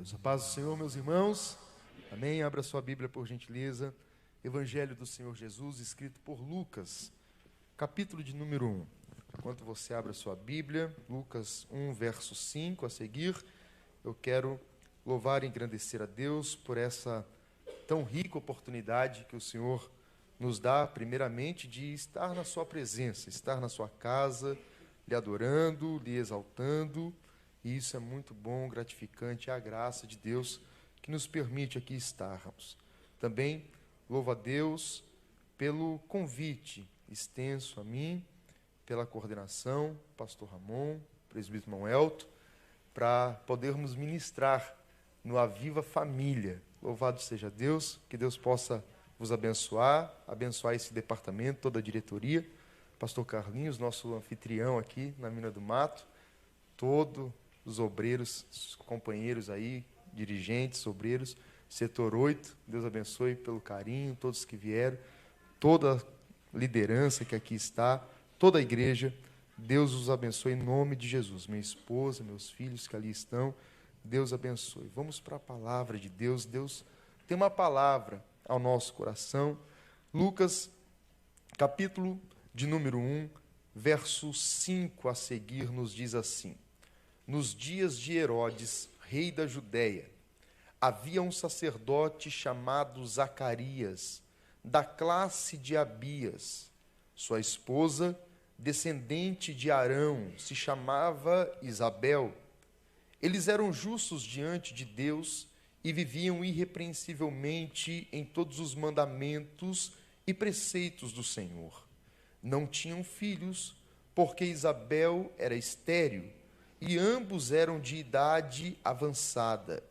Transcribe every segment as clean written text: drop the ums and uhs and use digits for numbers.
Deus. A paz do Senhor, meus irmãos. Amém. Abra sua Bíblia, por gentileza. Evangelho do Senhor Jesus, escrito por Lucas, capítulo de número 1. Enquanto você abre a sua Bíblia, Lucas 1, verso 5, a seguir, eu quero louvar e engrandecer a Deus por essa tão rica oportunidade que o Senhor nos dá, primeiramente, de estar na sua presença, estar na sua casa, lhe adorando, lhe exaltando. E isso é muito bom, gratificante, é a graça de Deus que nos permite aqui estarmos. Também louvo a Deus pelo convite extenso a mim, pela coordenação, pastor Ramon, presbítero irmão Elton, para podermos ministrar no Aviva Família. Louvado seja Deus, que Deus possa vos abençoar esse departamento, toda a diretoria, pastor Carlinhos, nosso anfitrião aqui na Mina do Mato, todos os obreiros, os companheiros aí, dirigentes, obreiros, setor 8, Deus abençoe pelo carinho, todos que vieram, toda a liderança que aqui está, toda a igreja, Deus os abençoe em nome de Jesus. Minha esposa, meus filhos que ali estão, Deus abençoe. Vamos para a palavra de Deus. Deus tem uma palavra ao nosso coração. Lucas, capítulo de número 1, verso 5 a seguir, nos diz assim: Nos dias de Herodes, rei da Judéia, havia um sacerdote chamado Zacarias, da classe de Abias. Sua esposa, descendente de Arão, se chamava Isabel. Eles eram justos diante de Deus e viviam irrepreensivelmente em todos os mandamentos e preceitos do Senhor. Não tinham filhos, porque Isabel era estéril, e ambos eram de idade avançada.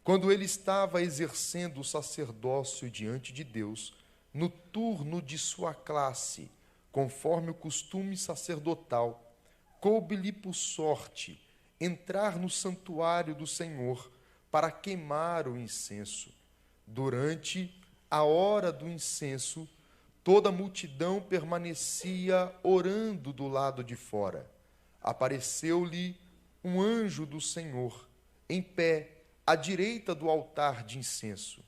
Quando ele estava exercendo o sacerdócio diante de Deus, no turno de sua classe, conforme o costume sacerdotal, coube-lhe por sorte entrar no santuário do Senhor para queimar o incenso. Durante a hora do incenso, toda a multidão permanecia orando do lado de fora. Apareceu-lhe um anjo do Senhor, em pé, à direita do altar de incenso.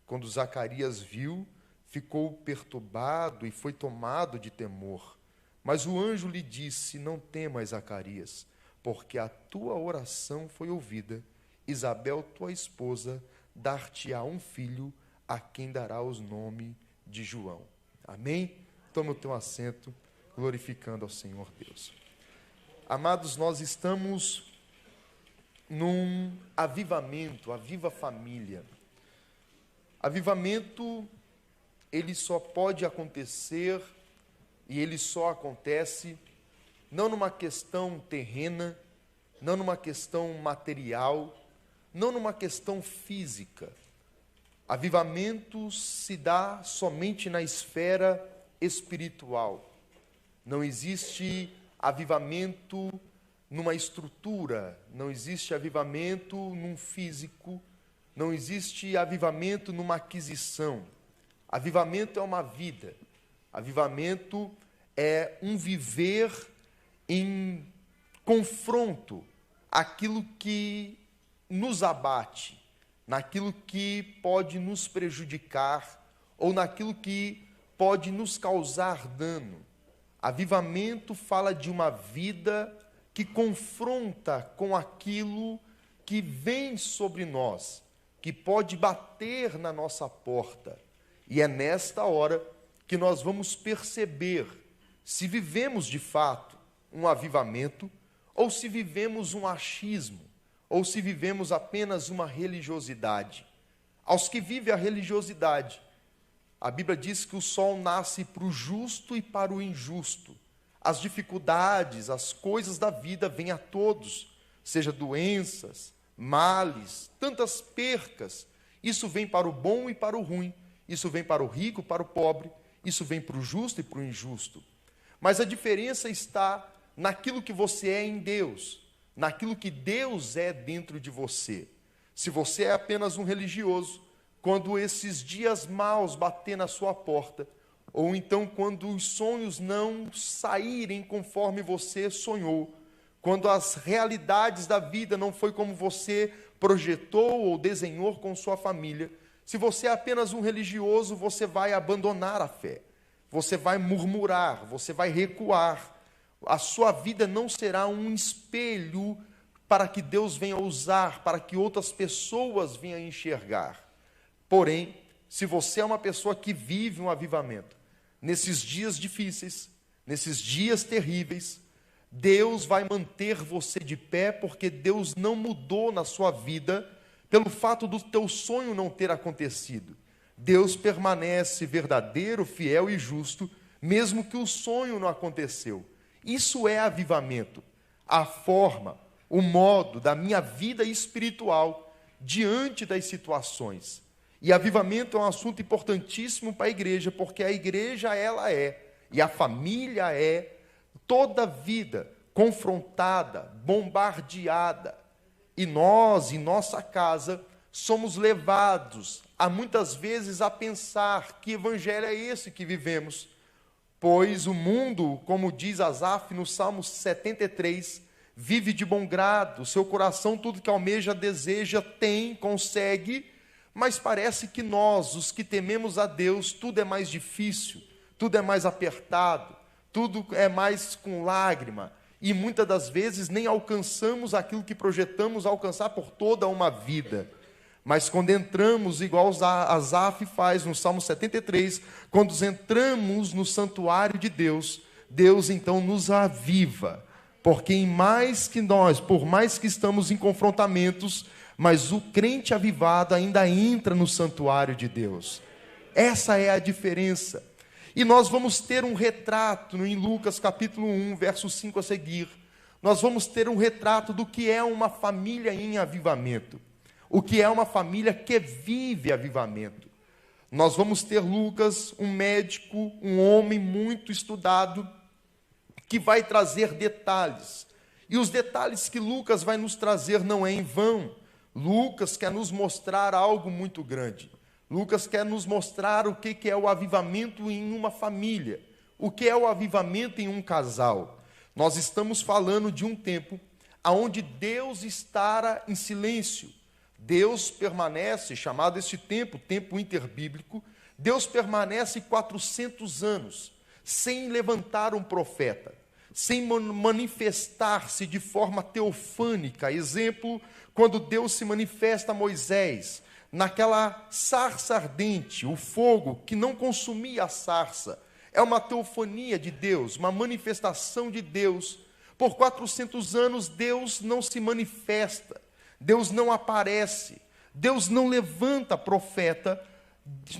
Quando Zacarias viu, ficou perturbado e foi tomado de temor. Mas o anjo lhe disse: Não temas, Zacarias, porque a tua oração foi ouvida. Isabel, tua esposa, dar-te-á um filho, a quem dará o nome de João. Amém? Toma o teu assento, glorificando ao Senhor Deus. Amados, nós estamos num avivamento, Aviva Família. Avivamento, ele só pode acontecer, e ele só acontece, não numa questão terrena, não numa questão material, não numa questão física. Avivamento se dá somente na esfera espiritual. Não existe avivamento numa estrutura, não existe avivamento num físico, não existe avivamento numa aquisição. Avivamento é uma vida. Avivamento é um viver em confronto àquilo que nos abate, naquilo que pode nos prejudicar ou naquilo que pode nos causar dano. Avivamento fala de uma vida que confronta com aquilo que vem sobre nós, que pode bater na nossa porta. E é nesta hora que nós vamos perceber se vivemos de fato um avivamento ou se vivemos um achismo, ou se vivemos apenas uma religiosidade. Aos que vivem a religiosidade, a Bíblia diz que o sol nasce para o justo e para o injusto. As dificuldades, as coisas da vida vêm a todos, seja doenças, males, tantas percas. Isso vem para o bom e para o ruim. Isso vem para o rico, para o pobre. Isso vem para o justo e para o injusto. Mas a diferença está naquilo que você é em Deus, naquilo que Deus é dentro de você. Se você é apenas um religioso, quando esses dias maus bater na sua porta, ou então quando os sonhos não saírem conforme você sonhou, quando as realidades da vida não foi como você projetou ou desenhou com sua família. Se você é apenas um religioso, você vai abandonar a fé, você vai murmurar, você vai recuar. A sua vida não será um espelho para que Deus venha usar, para que outras pessoas venham enxergar. Porém, se você é uma pessoa que vive um avivamento, nesses dias difíceis, nesses dias terríveis, Deus vai manter você de pé, porque Deus não mudou na sua vida pelo fato do teu sonho não ter acontecido. Deus permanece verdadeiro, fiel e justo, mesmo que o sonho não aconteceu. Isso é avivamento. A forma, o modo da minha vida espiritual diante das situações. E avivamento é um assunto importantíssimo para a igreja, porque a igreja ela é, e a família é, toda vida confrontada, bombardeada. E nós, em nossa casa, somos levados a muitas vezes a pensar que evangelho é esse que vivemos. Pois o mundo, como diz Asaf no Salmo 73, vive de bom grado, seu coração tudo que almeja, deseja, tem, consegue, mas parece que nós, os que tememos a Deus, tudo é mais difícil, tudo é mais apertado, tudo é mais com lágrima, e muitas das vezes nem alcançamos aquilo que projetamos alcançar por toda uma vida. Mas quando entramos, igual Asaf faz no Salmo 73, quando entramos no santuário de Deus, Deus então nos aviva, porque em mais que nós, por mais que estamos em confrontamentos, mas o crente avivado ainda entra no santuário de Deus. Essa é a diferença. E nós vamos ter um retrato em Lucas capítulo 1, verso 5 a seguir. Nós vamos ter um retrato do que é uma família em avivamento. O que é uma família que vive avivamento. Nós vamos ter Lucas, um médico, um homem muito estudado, que vai trazer detalhes. E os detalhes que Lucas vai nos trazer não é em vão. Lucas quer nos mostrar algo muito grande. Lucas quer nos mostrar o que é o avivamento em uma família, o que é o avivamento em um casal. Nós estamos falando de um tempo onde Deus estará em silêncio. Deus permanece, chamado este tempo, tempo interbíblico, Deus permanece 400 anos, sem levantar um profeta, sem manifestar-se de forma teofânica. Exemplo, quando Deus se manifesta a Moisés, naquela sarça ardente, o fogo que não consumia a sarça, é uma teofania de Deus, uma manifestação de Deus. Por 400 anos Deus não se manifesta, Deus não aparece, Deus não levanta profeta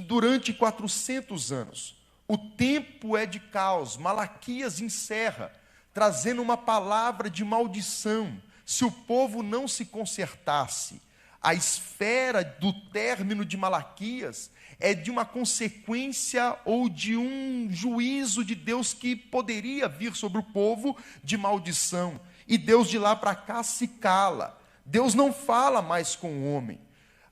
durante 400 anos. O tempo é de caos. Malaquias encerra, trazendo uma palavra de maldição, se o povo não se consertasse. A esfera do término de Malaquias é de uma consequência ou de um juízo de Deus que poderia vir sobre o povo de maldição. E Deus de lá para cá se cala. Deus não fala mais com o homem.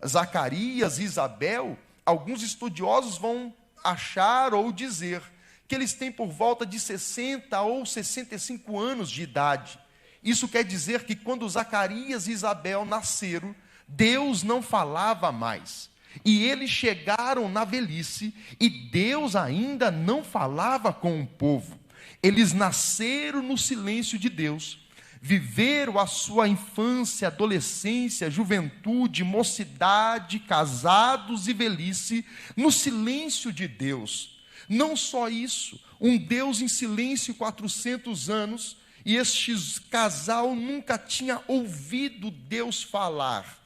Zacarias e Isabel, alguns estudiosos vão achar ou dizer que eles têm por volta de 60 ou 65 anos de idade. Isso quer dizer que quando Zacarias e Isabel nasceram, Deus não falava mais. E eles chegaram na velhice e Deus ainda não falava com o povo. Eles nasceram no silêncio de Deus, viveram a sua infância, adolescência, juventude, mocidade, casados e velhice no silêncio de Deus. Não só isso, um Deus em silêncio 400 anos, e este casal nunca tinha ouvido Deus falar.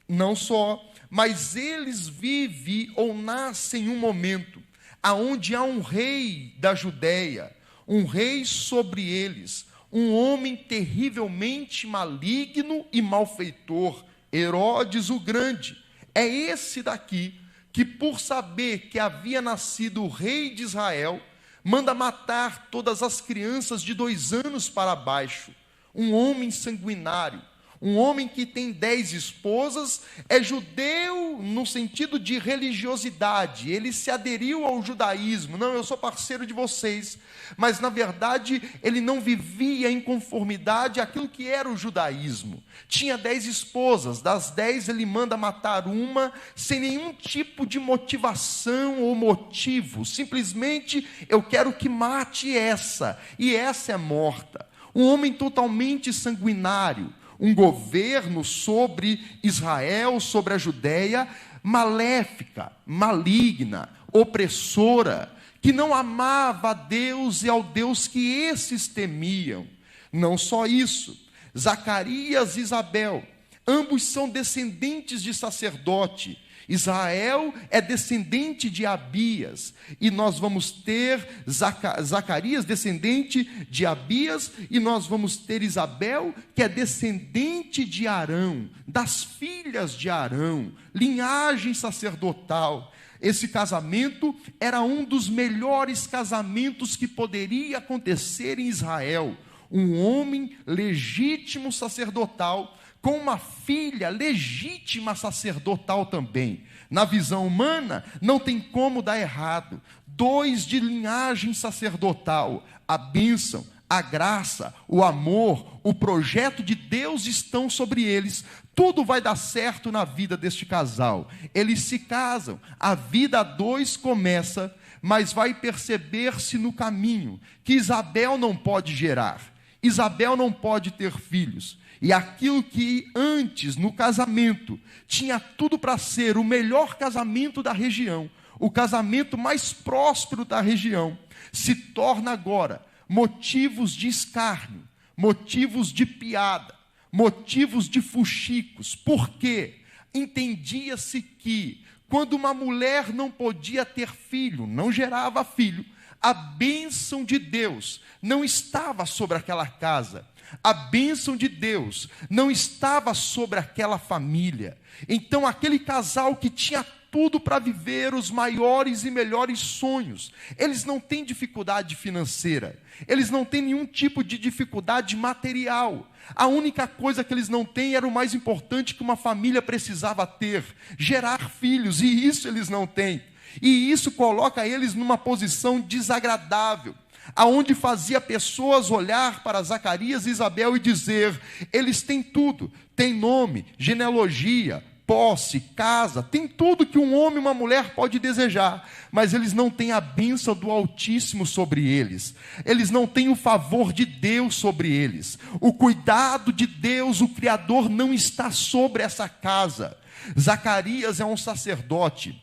Não só, mas eles vivem ou nascem em um momento aonde há um rei da Judéia, um rei sobre eles, um homem terrivelmente maligno e malfeitor, Herodes o Grande. É esse daqui que, por saber que havia nascido o rei de Israel, manda matar todas as crianças de 2 anos para baixo. Um homem sanguinário, Um homem que tem 10 esposas é judeu no sentido de religiosidade. Ele se aderiu ao judaísmo. Não, eu sou parceiro de vocês. Mas, na verdade, ele não vivia em conformidade àquilo que era o judaísmo. Tinha 10 esposas. Das 10, ele manda matar uma sem nenhum tipo de motivação ou motivo. Simplesmente, eu quero que mate essa. E essa é morta. Um homem totalmente sanguinário. Um governo sobre Israel, sobre a Judéia, maléfica, maligna, opressora, que não amava a Deus e ao Deus que esses temiam. Não só isso, Zacarias e Isabel, ambos são descendentes de sacerdote. Israel é descendente de Abias, e nós vamos ter Zacarias, descendente de Abias, e nós vamos ter Isabel, que é descendente de Arão, das filhas de Arão, linhagem sacerdotal. Esse casamento era um dos melhores casamentos que poderia acontecer em Israel. Um homem legítimo sacerdotal, com uma filha legítima sacerdotal também. Na visão humana, não tem como dar errado. 2 de linhagem sacerdotal, a bênção, a graça, o amor, o projeto de Deus estão sobre eles. Tudo vai dar certo na vida deste casal. Eles se casam, a vida a 2 começa, mas vai perceber-se no caminho que Isabel não pode gerar. Isabel não pode ter filhos. E aquilo que antes, no casamento, tinha tudo para ser o melhor casamento da região, o casamento mais próspero da região, se torna agora motivos de escárnio, motivos de piada, motivos de fuxicos. Por quê? Entendia-se que, quando uma mulher não podia ter filho, não gerava filho, a bênção de Deus não estava sobre aquela casa. A bênção de Deus não estava sobre aquela família. Então, aquele casal que tinha tudo para viver os maiores e melhores sonhos, eles não têm dificuldade financeira, eles não têm nenhum tipo de dificuldade material. A única coisa que eles não têm era o mais importante que uma família precisava ter: gerar filhos, e isso eles não têm. E isso coloca eles numa posição desagradável, aonde fazia pessoas olhar para Zacarias e Isabel e dizer: eles têm tudo, têm nome, genealogia, posse, casa, tem tudo que um homem e uma mulher pode desejar, mas eles não têm a bênção do Altíssimo sobre eles, eles não têm o favor de Deus sobre eles, o cuidado de Deus, o Criador, não está sobre essa casa. Zacarias é um sacerdote,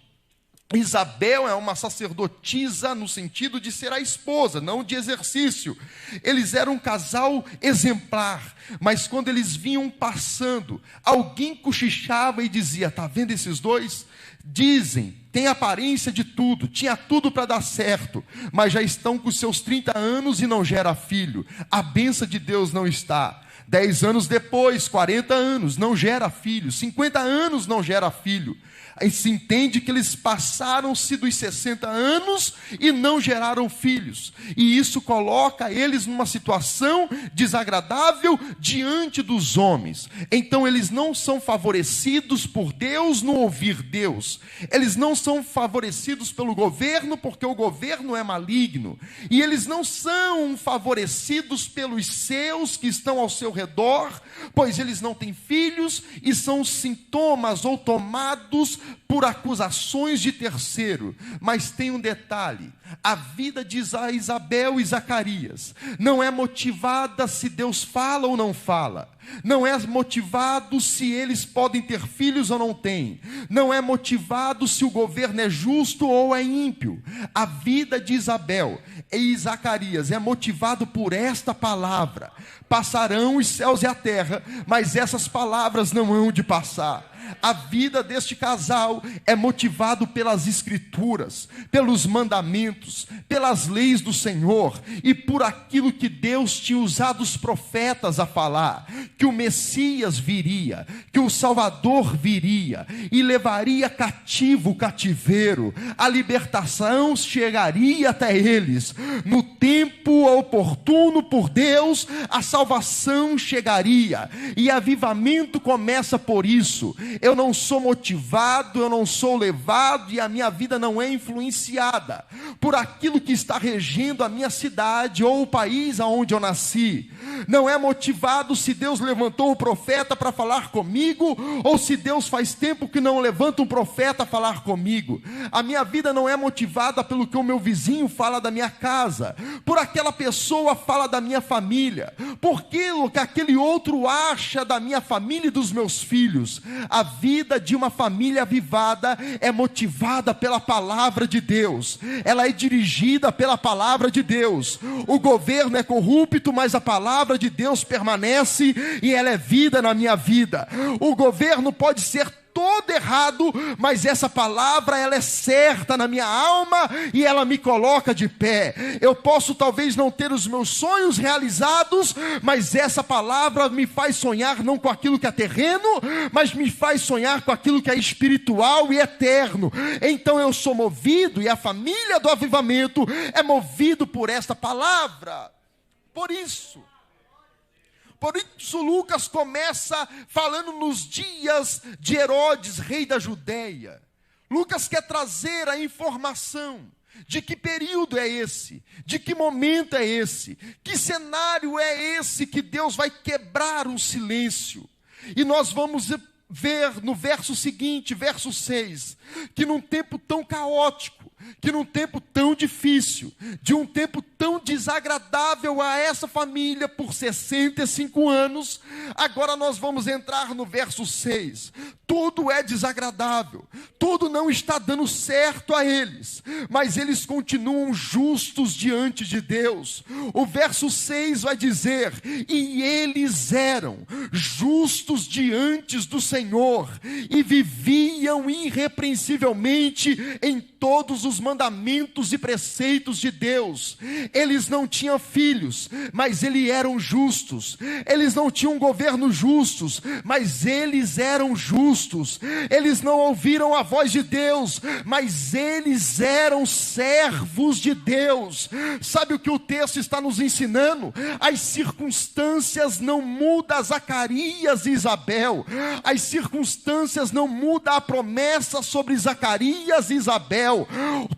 Isabel é uma sacerdotisa no sentido de ser a esposa, não de exercício. Eles eram um casal exemplar, mas quando eles vinham passando, alguém cochichava e dizia: está vendo esses dois? Dizem, tem aparência de tudo, tinha tudo para dar certo, mas já estão com seus 30 anos e não gera filho. A bênção de Deus não está. 10 anos depois, 40 anos, não gera filho. 50 anos não gera filho. Aí se entende que eles passaram-se dos 60 anos e não geraram filhos. E isso coloca eles numa situação desagradável diante dos homens. Então eles não são favorecidos por Deus no ouvir Deus. Eles não são favorecidos pelo governo, porque o governo é maligno. E eles não são favorecidos pelos seus que estão ao seu redor, pois eles não têm filhos e são sintomas ou tomados por acusações de terceiro. Mas tem um detalhe: a vida de Isabel e Zacarias não é motivada se Deus fala ou não fala, não é motivado se eles podem ter filhos ou não têm, não é motivado se o governo é justo ou é ímpio. A vida de Isabel e Zacarias é motivado por esta palavra: passarão os céus e a terra, mas essas palavras não hão de passar. A vida deste casal é motivado pelas Escrituras, pelos mandamentos, pelas leis do Senhor e por aquilo que Deus tinha usado os profetas a falar, que o Messias viria, que o Salvador viria e levaria cativo o cativeiro, a libertação chegaria até eles, no tempo oportuno por Deus, a salvação chegaria, e avivamento começa por isso. Eu não sou motivado, eu não sou levado, e a minha vida não é influenciada por aquilo que está regendo a minha cidade ou o país aonde eu nasci. Não é motivado se Deus levantou o profeta para falar comigo, ou se Deus faz tempo que não levanta um profeta a falar comigo. A minha vida não é motivada pelo que o meu vizinho fala da minha casa, por aquela pessoa fala da minha família, por aquilo que aquele outro acha da minha família e dos meus filhos. A vida de uma família avivada é motivada pela palavra de Deus, ela é dirigida pela palavra de Deus. O governo é corrupto, mas a palavra de Deus permanece e ela é vida na minha vida. O governo pode ser todo errado, mas essa palavra ela é certa na minha alma e ela me coloca de pé. Eu posso talvez não ter os meus sonhos realizados, mas essa palavra me faz sonhar não com aquilo que é terreno, mas me faz sonhar com aquilo que é espiritual e eterno. Então eu sou movido, e a família do avivamento é movido por esta palavra. Por isso Lucas começa falando nos dias de Herodes, rei da Judéia. Lucas quer trazer a informação de que período é esse, de que momento é esse, que cenário é esse que Deus vai quebrar o silêncio. E nós vamos ver no verso seguinte, verso 6, que num tempo tão caótico, que num tempo tão difícil, de um tempo tão desagradável a essa família por 65 anos, agora nós vamos entrar no verso 6. Tudo é desagradável, tudo não está dando certo a eles, mas eles continuam justos diante de Deus. O verso 6 vai dizer: e eles eram justos diante do Senhor, e viviam irrepreensivelmente em todos os mandamentos e preceitos de Deus. Eles não tinham filhos, mas eles eram justos. Eles não tinham governo justos, mas eles eram justos. Eles não ouviram a voz de Deus, mas eles eram servos de Deus. Sabe o que o texto está nos ensinando? As circunstâncias não mudam Zacarias e Isabel. As circunstâncias não mudam a promessa sobre Zacarias e Isabel.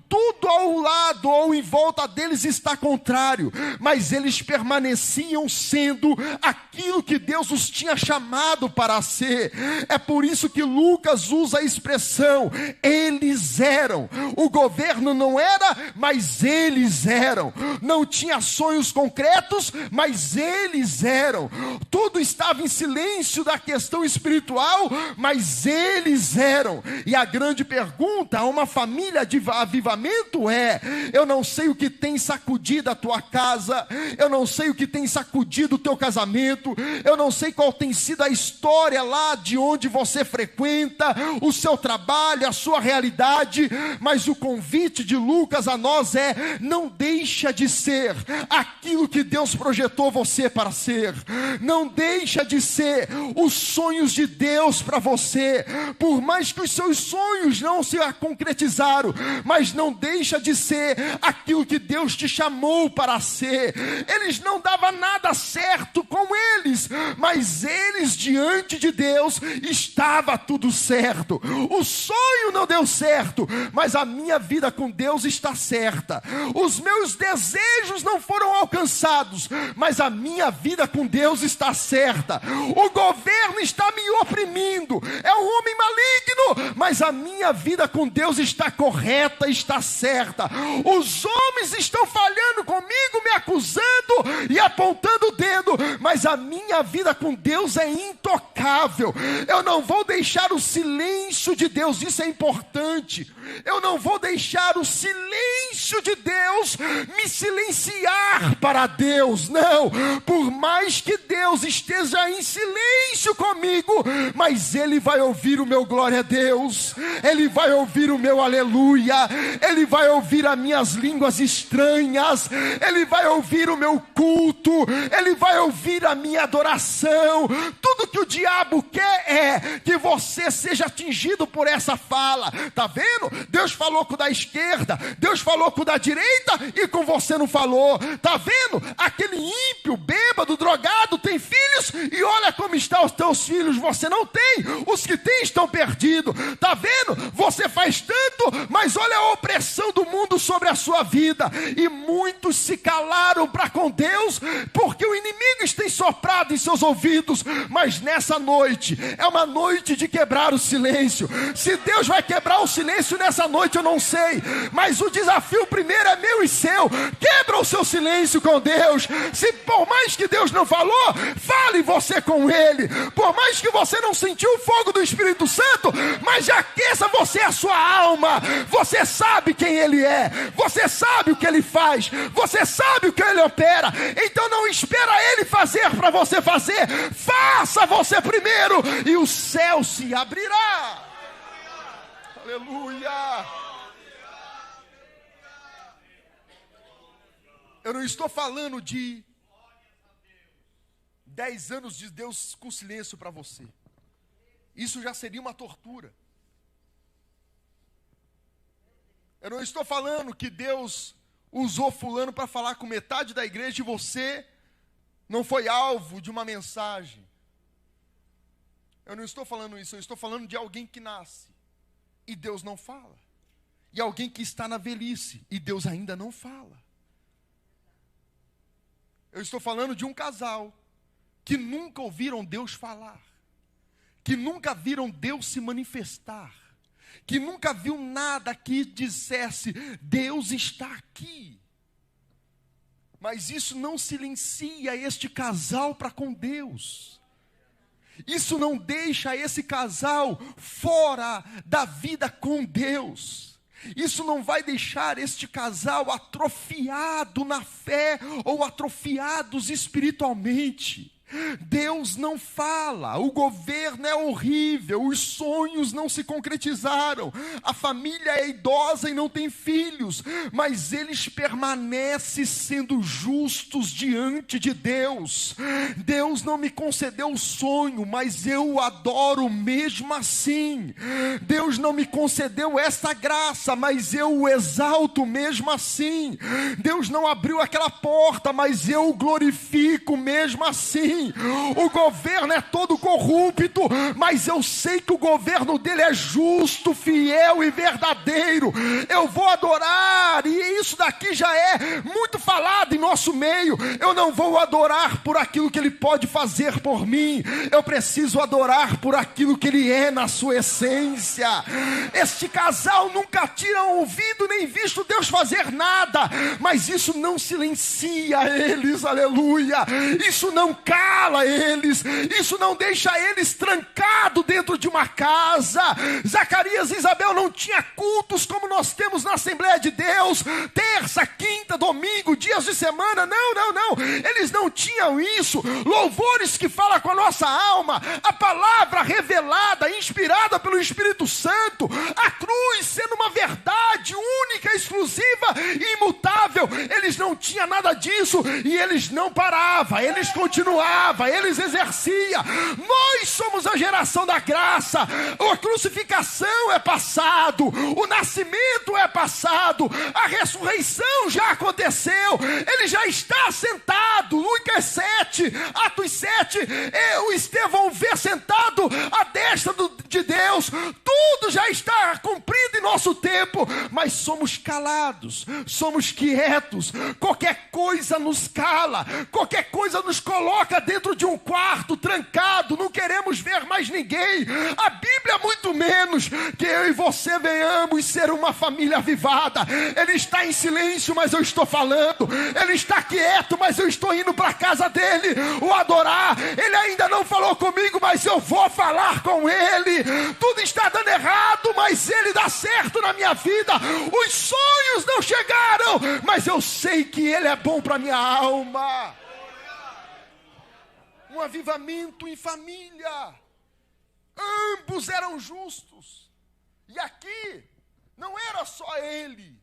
Tudo ao lado ou em volta deles está contrário, mas eles permaneciam sendo aquilo que Deus os tinha chamado para ser. É por isso que Lucas usa a expressão: eles eram. O governo não era, mas eles eram. Não tinha sonhos concretos, mas eles eram. Tudo estava em silêncio da questão espiritual, mas eles eram. E a grande pergunta a uma família de avivamento é: eu não sei o que tem sacudido a tua casa, eu não sei o que tem sacudido o teu casamento, eu não sei qual tem sido a história lá de onde você frequenta, o seu trabalho, a sua realidade, mas o convite de Lucas a nós é: não deixa de ser aquilo que Deus projetou você para ser, não deixa de ser os sonhos de Deus para você, por mais que os seus sonhos não se concretizaram, mas não deixa de ser aquilo que Deus te chamou para ser. Eles não davam nada certo com eles, mas eles diante de Deus estava tudo certo. O sonho não deu certo, mas a minha vida com Deus está certa. Os meus desejos não foram alcançados, mas a minha vida com Deus está certa. O governo está me oprimindo, é um homem maligno, mas a minha vida com Deus está correta, está certa. Os homens estão falhando comigo, me acusando e apontando o dedo, mas a minha vida com Deus é intocável. intocável. Eu não vou deixar o silêncio de Deus, isso é importante. Eu não vou deixar o silêncio de Deus me silenciar para Deus, não. Por mais que Deus esteja em silêncio comigo, mas Ele vai ouvir o meu glória a Deus, Ele vai ouvir o meu aleluia, Ele vai ouvir as minhas línguas estranhas, Ele vai ouvir o meu culto, Ele vai ouvir a minha adoração. Tudo que o diabo quer é que você seja atingido por essa fala. Está vendo? Deus falou com o da esquerda, Deus falou com o da direita e com você não falou. Está vendo? Aquele ímpio, bêbado, drogado tem filhos e olha como estão os teus filhos. Você não tem, os que têm estão perdidos. Está vendo? Você faz tanto, mas olha a opressão do mundo sobre a sua vida. E muitos se calaram para com Deus porque o inimigo está ensoprado em seus ouvidos. Mas nessa noite é uma noite de quebrar o silêncio. Se Deus vai quebrar o silêncio nessa noite eu não sei, mas o desafio primeiro é meu e seu. Quebra o seu silêncio com Deus. Se por mais que Deus não falou, fale você com Ele. Por mais que você não sentiu o fogo do Espírito Santo, mas aqueça você a sua alma. Você sabe quem Ele é, você sabe o que Ele faz, você sabe o que Ele opera. Então não espera Ele fazer para você fazer, faça você primeiro e o céu se abrirá. Aleluia. Eu não estou falando de 10 anos de Deus com silêncio para você. Isso já seria uma tortura. Eu não estou falando que Deus usou fulano para falar com metade da igreja e você não foi alvo de uma mensagem. Eu não estou falando isso, eu estou falando de alguém que nasce e Deus não fala. E alguém que está na velhice e Deus ainda não fala. Eu estou falando de um casal que nunca ouviram Deus falar, que nunca viram Deus se manifestar, que nunca viu nada que dissesse, Deus está aqui. Mas isso não silencia este casal para com Deus. Isso não deixa esse casal fora da vida com Deus. Isso não vai deixar este casal atrofiado na fé ou atrofiados espiritualmente. Deus não fala, o governo é horrível, os sonhos não se concretizaram, a família é idosa e não tem filhos, mas eles permanecem sendo justos diante de Deus. Deus não me concedeu o sonho, mas eu o adoro mesmo assim. Deus não me concedeu esta graça, mas eu o exalto mesmo assim. Deus não abriu aquela porta, mas eu o glorifico mesmo assim. O governo é todo corrupto, mas eu sei que o governo dele é justo, fiel e verdadeiro. Eu vou adorar, e isso daqui já é muito falado em nosso meio. Eu não vou adorar por aquilo que ele pode fazer por mim, eu preciso adorar por aquilo que ele é na sua essência. Este casal nunca tinha ouvido nem visto Deus fazer nada, mas isso não silencia eles, aleluia. Isso não cala eles, isso não deixa eles trancados dentro de uma casa. Zacarias e Isabel não tinham cultos como nós temos na Assembleia de Deus, terça, quinta, domingo, dias de semana, não, eles não tinham isso. Louvores que falam com a nossa alma, a palavra revelada, inspirada pelo Espírito Santo, a cruz sendo uma verdade única, exclusiva e imutável. Eles não tinham nada disso e eles não paravam, eles continuavam, eles exerciam. Nós somos a geração da graça. A crucificação é passado, o nascimento é passado, a ressurreição já aconteceu, ele já está sentado. Lucas 7, Atos 7, o Estevão vê sentado à destra de Deus. Tudo já está cumprido em nosso tempo, mas somos calados, somos quietos. Qualquer coisa nos cala, qualquer coisa nos coloca dentro de um quarto trancado, não queremos ver mais ninguém. A Bíblia muito menos que eu e você venhamos ser uma família avivada. Ele está em silêncio, mas eu estou falando. Ele está quieto, mas eu estou indo para a casa dele o adorar. Ele ainda não falou comigo, mas mas eu vou falar com Ele. Tudo está dando errado, mas Ele dá certo na minha vida. Os sonhos não chegaram, mas eu sei que Ele é bom para minha alma. Um avivamento em família. Ambos eram justos. E aqui não era só ele.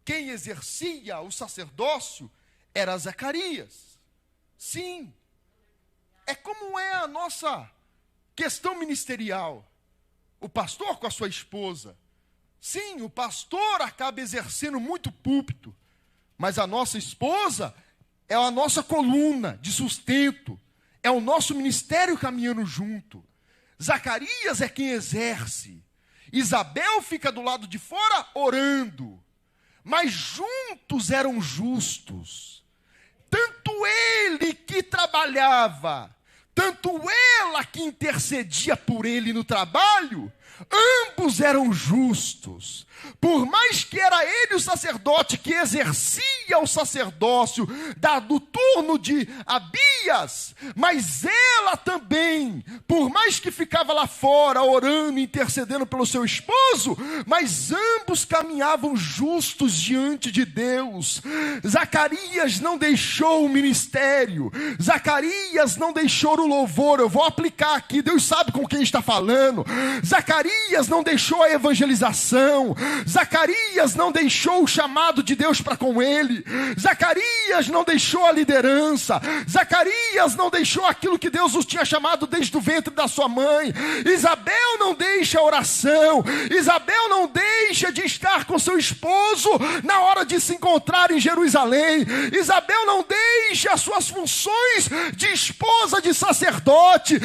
Quem exercia o sacerdócio era Zacarias. Sim. É como é a nossa questão ministerial. O pastor com a sua esposa. Sim, o pastor acaba exercendo muito púlpito. Mas a nossa esposa é a nossa coluna de sustento. É o nosso ministério caminhando junto. Zacarias é quem exerce. Isabel fica do lado de fora orando. Mas juntos eram justos. Tanto ele que trabalhava, tanto ela que intercedia por ele no trabalho, ambos eram justos. Por mais que era ele o sacerdote que exercia o sacerdócio do turno de Abias, mas ela também, por mais que ficava lá fora orando, intercedendo pelo seu esposo, mas ambos caminhavam justos diante de Deus. Zacarias não deixou o ministério, Zacarias não deixou o louvor. Eu vou aplicar aqui, Deus sabe com quem está falando. Zacarias não deixou a evangelização, Zacarias não deixou o chamado de Deus para com ele, Zacarias não deixou a liderança, Zacarias não deixou aquilo que Deus os tinha chamado desde o ventre da sua mãe. Isabel não deixa a oração, Isabel não deixa de estar com seu esposo na hora de se encontrar em Jerusalém, Isabel não deixa as suas funções de esposa de sacerdote.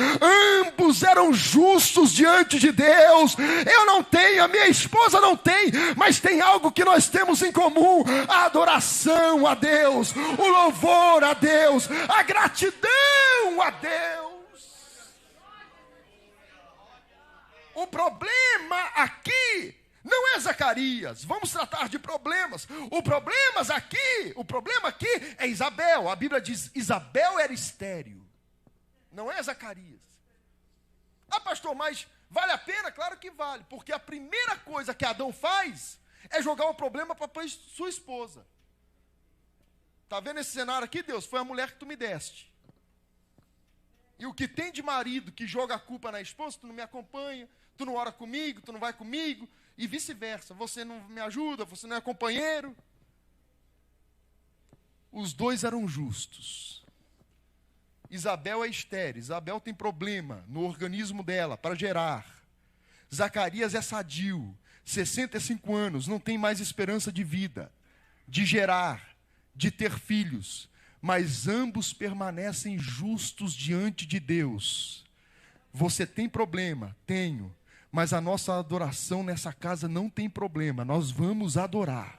Ambos eram justos diante de Deus. Eu não tenho, a minha esposa não tem, mas tem algo que nós temos em comum: a adoração a Deus, o louvor a Deus, a gratidão a Deus. O problema aqui não é Zacarias. Vamos tratar de problemas. O problema aqui é Isabel. A Bíblia diz: Isabel era estéril. Não é Zacarias. Ah, pastor, mas vale a pena? Claro que vale, porque a primeira coisa que Adão faz é jogar o problema para sua esposa. Está vendo esse cenário aqui, Deus? Foi a mulher que tu me deste. E o que tem de marido que joga a culpa na esposa: tu não me acompanha, tu não ora comigo, tu não vai comigo, e vice-versa. Você não me ajuda, você não é companheiro. Os dois eram justos. Isabel é estéril, Isabel tem problema no organismo dela para gerar. Zacarias é sadio, 65 anos, não tem mais esperança de vida, de gerar, de ter filhos, mas ambos permanecem justos diante de Deus. Você tem problema? Tenho, mas a nossa adoração nessa casa não tem problema, nós vamos adorar.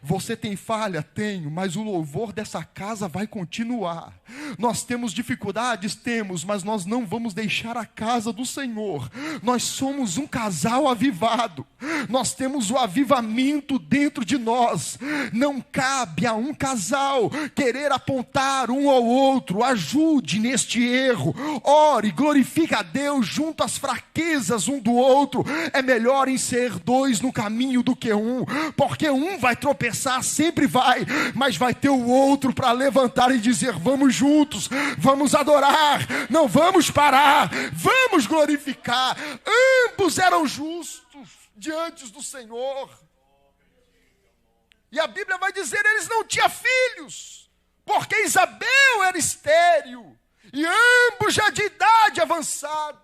Você tem falha? Tenho, mas o louvor dessa casa vai continuar. Nós temos dificuldades? Temos, mas nós não vamos deixar a casa do Senhor. Nós somos um casal avivado. Nós temos o avivamento dentro de nós. Não cabe a um casal querer apontar um ao outro. Ajude neste erro. Ore, glorifique a Deus junto às fraquezas um do outro. É melhor em ser dois no caminho do que um, porque um vai tropeçar, sempre vai, mas vai ter o outro para levantar e dizer: vamos juntos, vamos adorar, não vamos parar, vamos glorificar. Ambos eram justos diante do Senhor. E a Bíblia vai dizer: eles não tinham filhos, porque Isabel era estéril, e ambos já de idade avançada,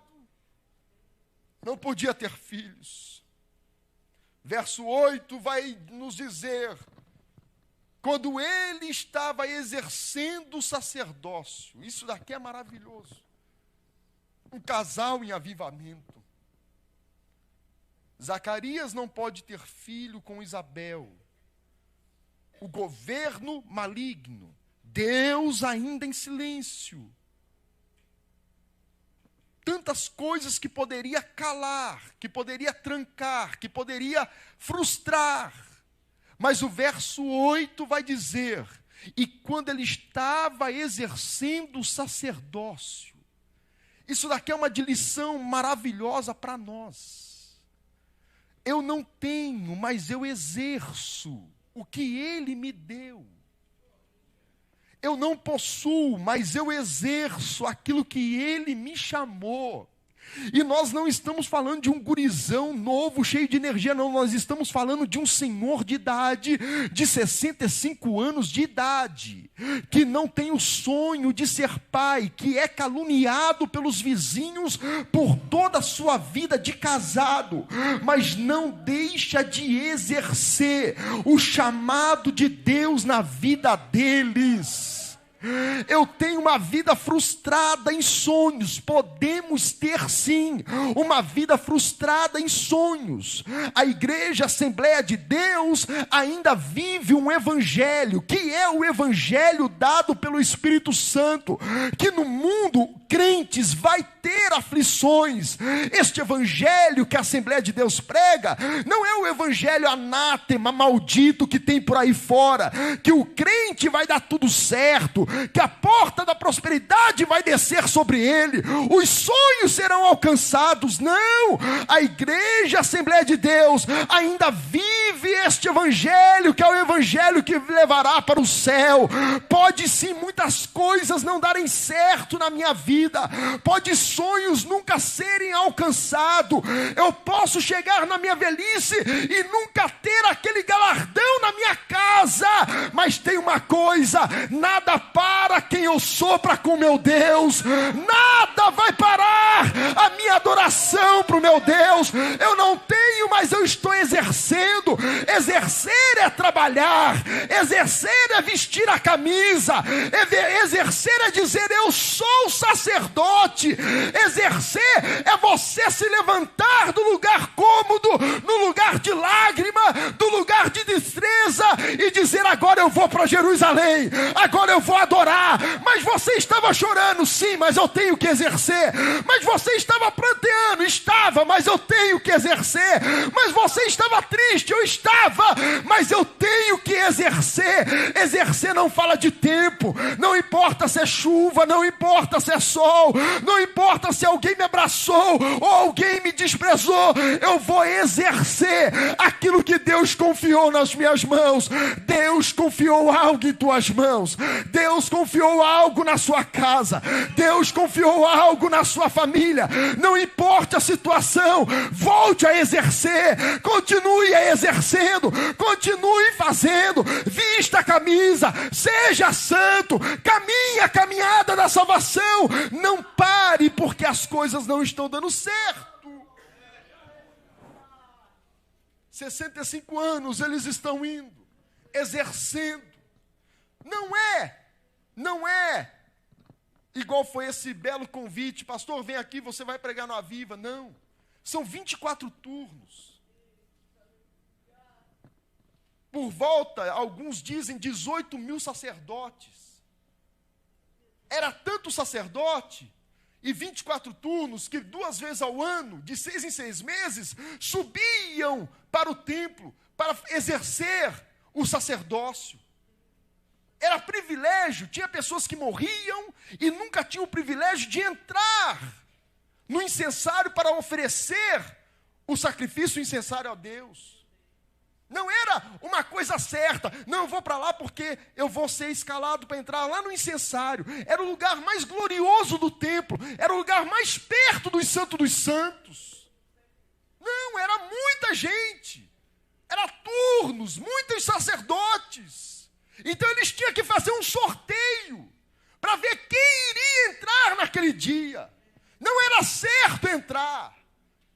não podia ter filhos. Verso 8 vai nos dizer: quando ele estava exercendo o sacerdócio. Isso daqui é maravilhoso. Um casal em avivamento. Zacarias não pode ter filho com Isabel. O governo maligno. Deus ainda em silêncio. Tantas coisas que poderia calar, que poderia trancar, que poderia frustrar. Mas o verso 8 vai dizer: e quando ele estava exercendo o sacerdócio, Isso daqui é uma lição maravilhosa para nós. Eu não tenho, mas eu exerço o que Ele me deu. Eu não possuo, mas eu exerço aquilo que Ele me chamou. E nós não estamos falando de um gurizão novo, cheio de energia, não. Nós estamos falando de um senhor de idade, de 65 anos de idade, que não tem o sonho de ser pai, que é caluniado pelos vizinhos por toda a sua vida de casado, mas não deixa de exercer o chamado de Deus na vida deles. Eu tenho uma vida frustrada em sonhos. Podemos ter sim uma vida frustrada em sonhos. A igreja Assembleia de Deus ainda vive um evangelho, que é o evangelho dado pelo Espírito Santo, que no mundo crentes vai ter aflições. Este evangelho que a Assembleia de Deus prega não é o evangelho anátema, maldito que tem por aí fora, que o crente vai dar tudo certo, que a porta da prosperidade vai descer sobre ele, os sonhos serão alcançados. Não, a igreja Assembleia de Deus ainda vive este evangelho, que é o evangelho que levará para o céu. Pode sim muitas coisas não darem certo na minha vida, pode sonhos nunca serem alcançados, eu posso chegar na minha velhice e nunca ter aquele galardão na minha casa, mas tem uma coisa: nada para quem eu sou para com meu Deus, nada vai parar a minha adoração para o meu Deus. Eu não tenho, mas eu estou exercendo. Exercer é trabalhar, exercer é vestir a camisa, exercer é dizer eu sou sacerdote, exercer é você se levantar do lugar cômodo, no lugar de lágrima, do lugar de destreza e dizer: agora eu vou para Jerusalém, agora eu vou adorar. Mas você estava chorando, sim, mas eu tenho que exercer. Mas você estava pranteando, estava, mas eu tenho que exercer. Mas você estava triste, eu estava, mas eu tenho que exercer. Exercer não fala de tempo, não importa se é chuva, não importa se é sol, não importa se alguém me abraçou ou alguém me desprezou, eu vou exercer aquilo que Deus confiou nas minhas mãos. Deus confiou algo em tuas mãos, Deus confiou algo na sua casa, Deus confiou algo na sua família. Não importa a situação, volte a exercer, continue a exercendo, continue fazendo, vista a camisa, seja santo, caminhe a caminhada da salvação, não pare porque as coisas não estão dando certo. 65 anos eles estão indo, exercendo. Não é igual foi esse belo convite: pastor, vem aqui, você vai pregar no Aviva. Não, são 24 turnos. Por volta, alguns dizem 18 mil sacerdotes. Era tanto sacerdote e 24 turnos que 2 vezes ao ano, de 6 em 6 meses, subiam para o templo para exercer o sacerdócio. Era privilégio. Tinha pessoas que morriam e nunca tinham o privilégio de entrar no incensário para oferecer o sacrifício incensário a Deus. Não era uma coisa certa: não, eu vou para lá porque eu vou ser escalado para entrar lá no incensário. Era o lugar mais glorioso do templo, era o lugar mais perto dos santos dos santos. Não, era muita gente, era turnos, muitos sacerdotes. Então eles tinham que fazer um sorteio para ver quem iria entrar naquele dia. Não era certo entrar,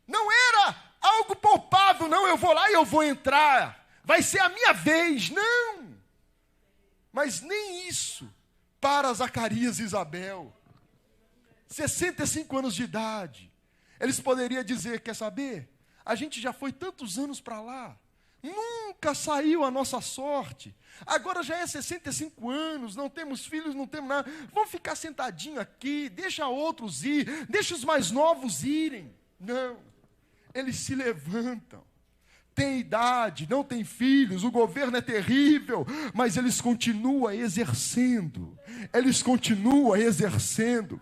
não era algo palpável: não, eu vou lá e eu vou entrar, vai ser a minha vez. Não, mas nem isso para Zacarias e Isabel, 65 anos de idade. Eles poderiam dizer: quer saber, a gente já foi tantos anos para lá, nunca saiu a nossa sorte, agora já é 65 anos, não temos filhos, não temos nada, vamos ficar sentadinho aqui, deixa outros ir, deixa os mais novos irem. Não, eles se levantam, tem idade, não tem filhos, o governo é terrível, mas eles continuam exercendo. Eles continuam exercendo.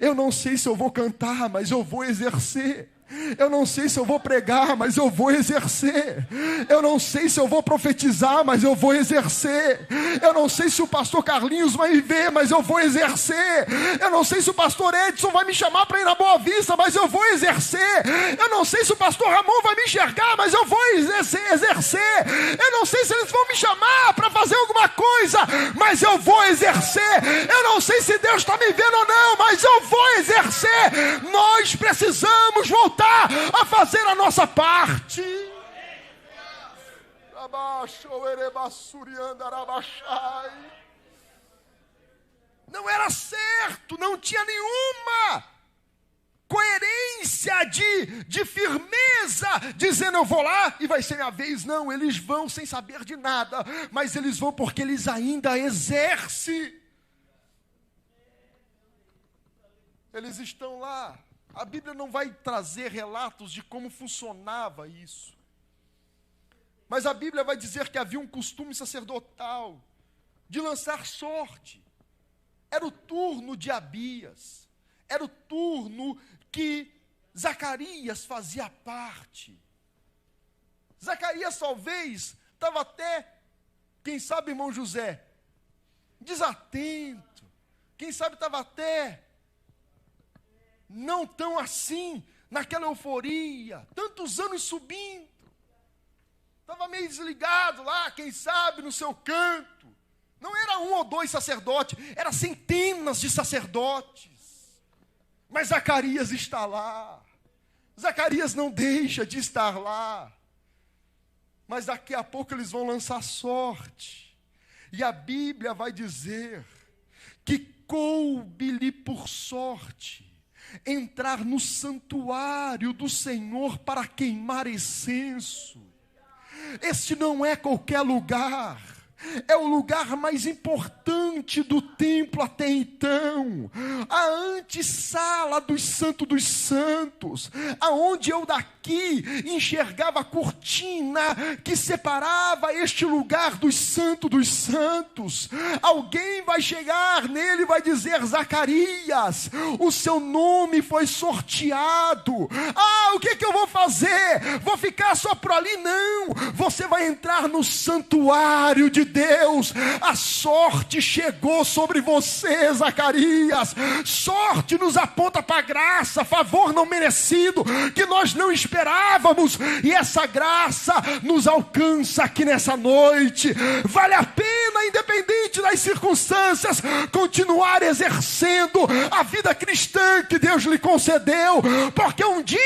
Eu não sei se eu vou cantar, mas eu vou exercer. Eu não sei se eu vou pregar, mas eu vou exercer. Eu não sei se eu vou profetizar, mas eu vou exercer. Eu não sei se o pastor Carlinhos vai me ver, mas eu vou exercer. Eu não sei se o pastor Edson vai me chamar para ir na Boa Vista, mas eu vou exercer. Eu não sei se o pastor Ramon vai me enxergar, mas eu vou exercer. Eu não sei se eles vão me chamar para fazer alguma coisa, mas eu vou exercer. Eu não sei se Deus está me vendo ou não, mas eu vou exercer. Nós precisamos voltar a fazer a nossa parte. Não era certo, não tinha nenhuma coerência de firmeza, dizendo eu vou lá e vai ser minha vez. Não, eles vão sem saber de nada, mas eles vão porque eles ainda exercem. Eles estão lá. A Bíblia não vai trazer relatos de como funcionava isso. Mas a Bíblia vai dizer que havia um costume sacerdotal de lançar sorte. Era o turno de Abias. Era o turno que Zacarias fazia parte. Zacarias talvez estava até, quem sabe, irmão José, desatento. Quem sabe estava até não tão assim, naquela euforia, tantos anos subindo, estava meio desligado lá, quem sabe, no seu canto. Não era um ou dois sacerdotes, era centenas de sacerdotes. Mas Zacarias está lá. Zacarias não deixa de estar lá. Mas daqui a pouco eles vão lançar sorte. E a Bíblia vai dizer que coube-lhe por sorte entrar no santuário do Senhor para queimar incenso. Este não é qualquer lugar. É o lugar mais importante do templo até então. A antessala dos santos dos santos. Aonde eu daqui enxergava a cortina que separava este lugar dos santos dos santos. Alguém vai chegar nele e vai dizer: Zacarias, o seu nome foi sorteado. O que eu vou fazer? Vou ficar só por ali? Não. Você vai entrar no santuário de Deus. A sorte chegou sobre você, Zacarias. Sorte nos aponta para a graça, favor não merecido, que nós não esperávamos, e essa graça nos alcança aqui nessa noite. Vale a pena, independente das circunstâncias, continuar exercendo a vida cristã que Deus lhe concedeu, porque um dia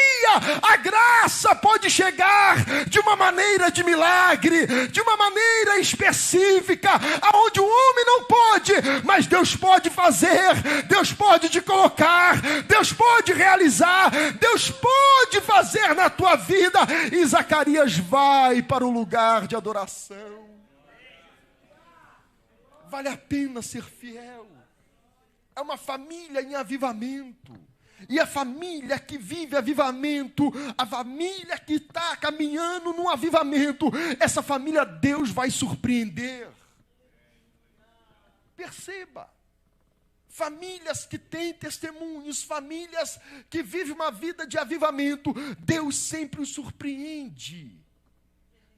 a graça pode chegar de uma maneira de milagre, de uma maneira específica, aonde o homem não pode, mas Deus pode fazer, Deus pode te colocar, Deus pode realizar, Deus pode fazer na tua vida. E Zacarias vai para o lugar de adoração. Vale a pena ser fiel. É uma família em avivamento. E a família que vive avivamento, a família que está caminhando no avivamento, essa família Deus vai surpreender. Perceba, famílias que têm testemunhos, famílias que vivem uma vida de avivamento, Deus sempre os surpreende.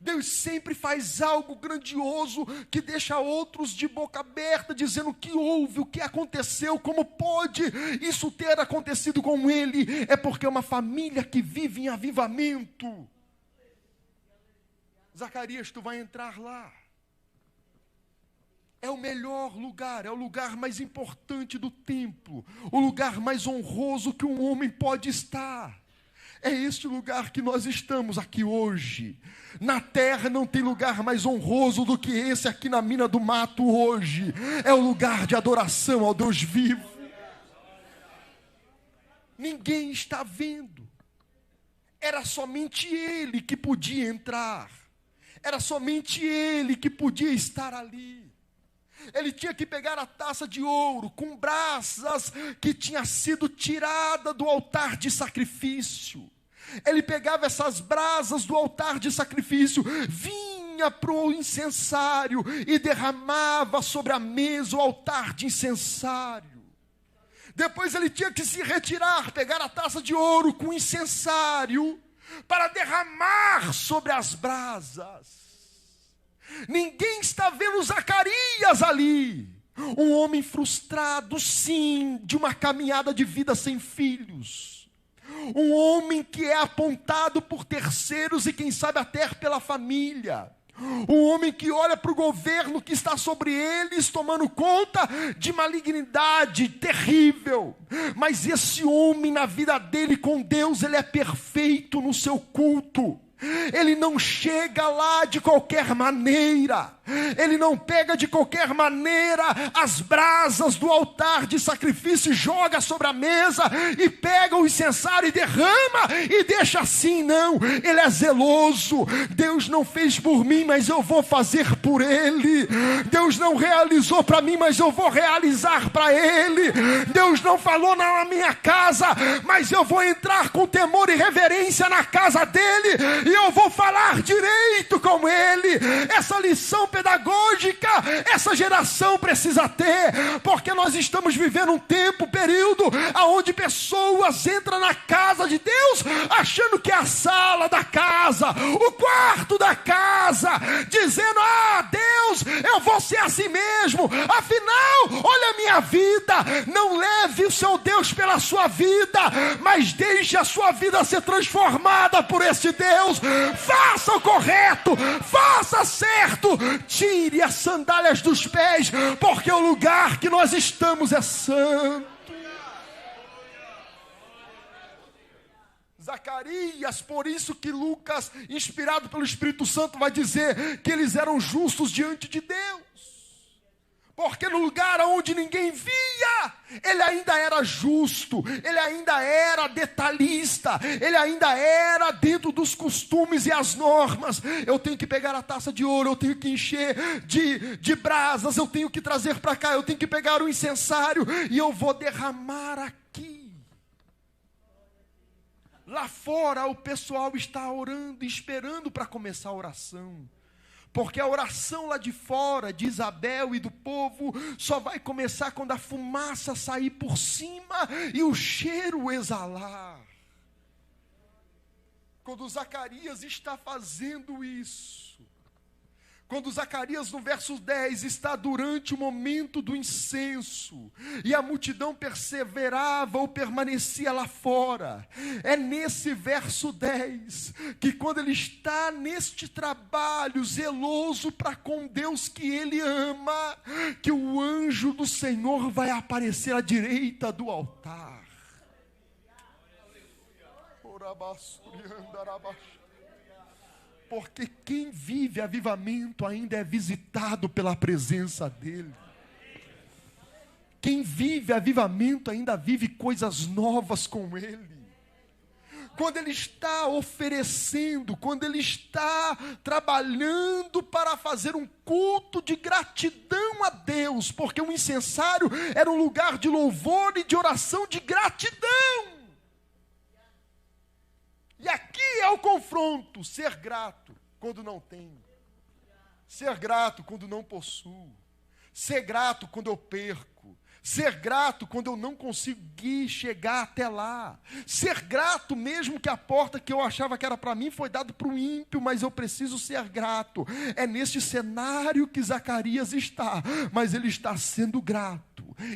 Deus sempre faz algo grandioso que deixa outros de boca aberta, dizendo o que houve, o que aconteceu, como pode isso ter acontecido com ele. É porque é uma família que vive em avivamento. Zacarias, tu vai entrar lá. É o melhor lugar, é o lugar mais importante do templo, o lugar mais honroso que um homem pode estar. É este lugar que nós estamos aqui hoje. Na terra não tem lugar mais honroso do que esse aqui na Mina do Mato hoje. É o lugar de adoração ao Deus vivo. Ninguém está vendo. Era somente ele que podia entrar. Era somente ele que podia estar ali. Ele tinha que pegar a taça de ouro com brasas que tinha sido tirada do altar de sacrifício. Ele pegava essas brasas do altar de sacrifício, vinha para o incensário e derramava sobre a mesa o altar de incensário. Depois ele tinha que se retirar, pegar a taça de ouro com incensário para derramar sobre as brasas. Ninguém está vendo Zacarias ali, um homem frustrado, sim, de uma caminhada de vida sem filhos. Um homem que é apontado por terceiros e quem sabe até pela família. Um homem que olha para o governo que está sobre eles, tomando conta de malignidade terrível. Mas esse homem, na vida dele com Deus, ele é perfeito no seu culto. Ele não chega lá de qualquer maneira. Ele não pega de qualquer maneira as brasas do altar de sacrifício e joga sobre a mesa e pega o incensário e derrama e deixa assim, não. Ele é zeloso. Deus não fez por mim, mas eu vou fazer por ele. Deus não realizou para mim, mas eu vou realizar para ele. Deus não falou na minha casa, mas eu vou entrar com temor e reverência na casa dele e eu vou falar direito com ele. Essa lição pedagógica, essa geração precisa ter, porque nós estamos vivendo um tempo, período, onde pessoas entram na casa de Deus, achando que é a sala da casa, o quarto da casa, dizendo, Deus, eu vou ser assim mesmo, afinal, olha a minha vida. Não leve o seu Deus pela sua vida, mas deixe a sua vida ser transformada por esse Deus. Faça o correto, faça certo, tire as sandálias dos pés, porque o lugar que nós estamos é santo. Zacarias, por isso que Lucas, inspirado pelo Espírito Santo, vai dizer que eles eram justos diante de Deus. Porque no lugar onde ninguém via, ele ainda era justo, ele ainda era detalhista, ele ainda era dentro dos costumes e as normas. Eu tenho que pegar a taça de ouro, eu tenho que encher de brasas, eu tenho que trazer para cá, eu tenho que pegar o incensário e eu vou derramar aqui. Lá fora o pessoal está orando, esperando para começar a oração. Porque a oração lá de fora, de Isabel e do povo, só vai começar quando a fumaça sair por cima e o cheiro exalar. Quando Zacarias está fazendo isso, quando Zacarias no verso 10 está durante o momento do incenso, e a multidão perseverava ou permanecia lá fora, é nesse verso 10, que quando ele está neste trabalho zeloso para com Deus que ele ama, que o anjo do Senhor vai aparecer à direita do altar. Porque quem vive avivamento ainda é visitado pela presença dele. Quem vive avivamento ainda vive coisas novas com ele. Quando ele está oferecendo, quando ele está trabalhando para fazer um culto de gratidão a Deus, porque o incensário era um lugar de louvor e de oração de gratidão. E aqui é o confronto, ser grato quando não tenho, ser grato quando não possuo, ser grato quando eu perco, ser grato quando eu não consegui chegar até lá, ser grato mesmo que a porta que eu achava que era para mim foi dada para o ímpio, mas eu preciso ser grato. É neste cenário que Zacarias está, mas ele está sendo grato.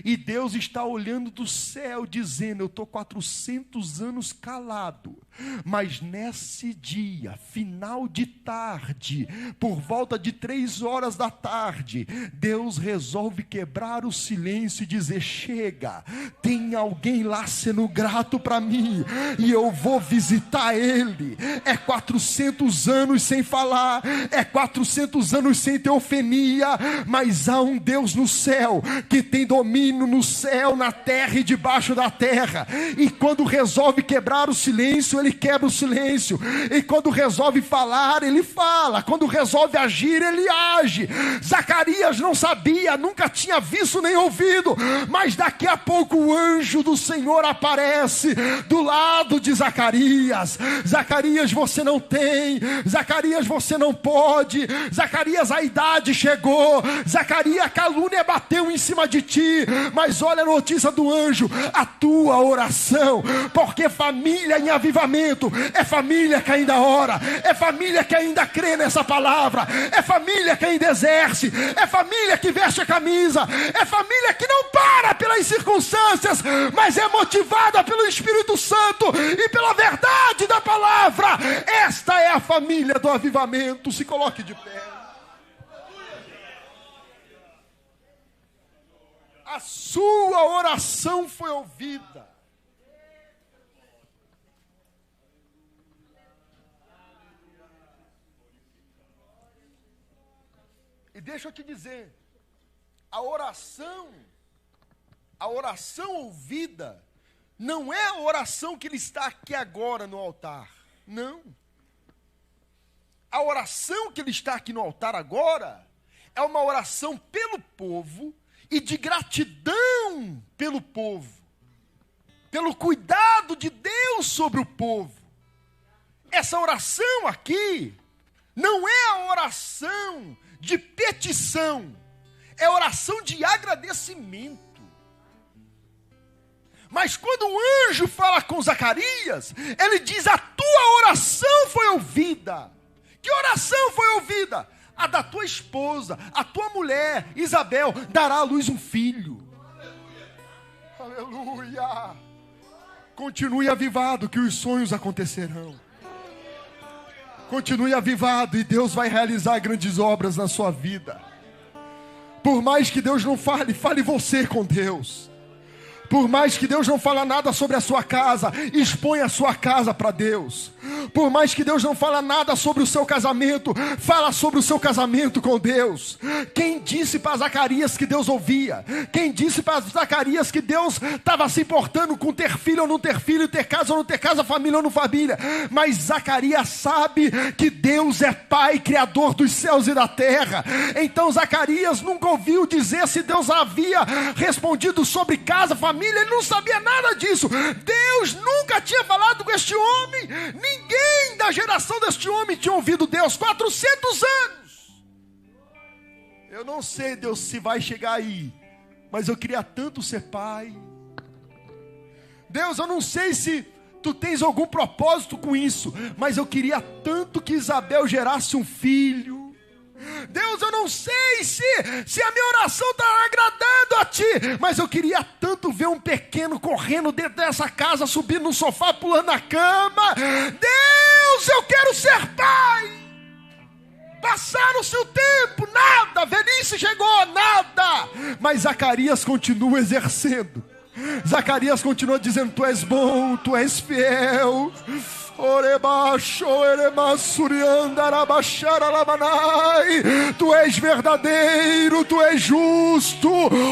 E Deus está olhando do céu dizendo, eu estou 400 anos calado, mas nesse dia, final de tarde, por volta de 3 horas da tarde, Deus resolve quebrar o silêncio e dizer, chega, tem alguém lá sendo grato para mim, e eu vou visitar ele. É 400 anos sem falar, é 400 anos sem teofania, mas há um Deus no céu que tem domínio domínio no céu, na terra e debaixo da terra. E quando resolve quebrar o silêncio, ele quebra o silêncio. E quando resolve falar, ele fala. Quando resolve agir, ele age. Zacarias não sabia, nunca tinha visto nem ouvido, mas daqui a pouco o anjo do Senhor aparece do lado de Zacarias. Zacarias, você não tem. Zacarias, você não pode. Zacarias, a idade chegou. Zacarias, a calúnia bateu em cima de ti. Mas olha a notícia do anjo: a tua oração, porque família em avivamento é família que ainda ora, é família que ainda crê nessa palavra, é família que ainda exerce, é família que veste a camisa, é família que não para pelas circunstâncias, mas é motivada pelo Espírito Santo e pela verdade da palavra. Esta é a família do avivamento. Se coloque de pé. A sua oração foi ouvida. E deixa eu te dizer, a oração ouvida não é a oração que ele está aqui agora no altar. Não. A oração que ele está aqui no altar agora é uma oração pelo povo e de gratidão pelo povo, pelo cuidado de Deus sobre o povo. Essa oração aqui não é a oração de petição, é oração de agradecimento. Mas quando o anjo fala com Zacarias, ele diz: a tua oração foi ouvida. Que oração foi ouvida? A da tua esposa, a tua mulher, Isabel, dará à luz um filho. Aleluia. Aleluia. Continue avivado que os sonhos acontecerão. Continue avivado e Deus vai realizar grandes obras na sua vida. Por mais que Deus não fale, fale você com Deus. Por mais que Deus não fale nada sobre a sua casa, exponha a sua casa para Deus. Por mais que Deus não fale nada sobre o seu casamento, fala sobre o seu casamento com Deus. Quem disse para Zacarias que Deus ouvia? Quem disse para Zacarias que Deus estava se importando com ter filho ou não ter filho, ter casa ou não ter casa, família ou não família? Mas Zacarias sabe que Deus é Pai, Criador dos céus e da terra. Então Zacarias nunca ouviu dizer se Deus havia respondido sobre casa, família. Ele não sabia nada disso. Deus nunca tinha falado com este homem. Ninguém da geração deste homem tinha ouvido Deus. 400 anos. Eu não sei, Deus, se vai chegar aí, mas eu queria tanto ser pai. Deus, eu não sei se tu tens algum propósito com isso, mas eu queria tanto que Isabel gerasse um filho. Deus, eu não sei se a minha oração está agradando a ti, mas eu queria tanto ver um pequeno correndo dentro dessa casa, subindo no sofá, pulando na cama. Deus, eu quero ser pai. Passaram-se o tempo, nada, velhice chegou, nada. Mas Zacarias continua exercendo. Zacarias continua dizendo: tu és bom, tu és fiel. Tu és verdadeiro, tu és justo,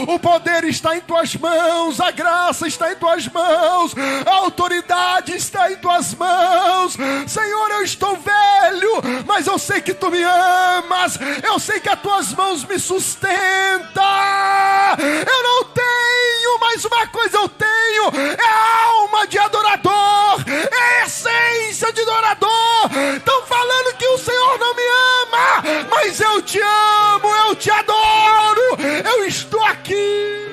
o poder está em tuas mãos, a graça está em tuas mãos, a autoridade está em tuas mãos. Senhor, eu estou velho, mas eu sei que tu me amas, eu sei que as tuas mãos me sustentam. Eu não tenho, mas uma coisa eu tenho: é a alma de adorador, é a essência de adorador. Estão falando que o Senhor não me ama, mas eu te amo, eu te adoro, eu estou aqui.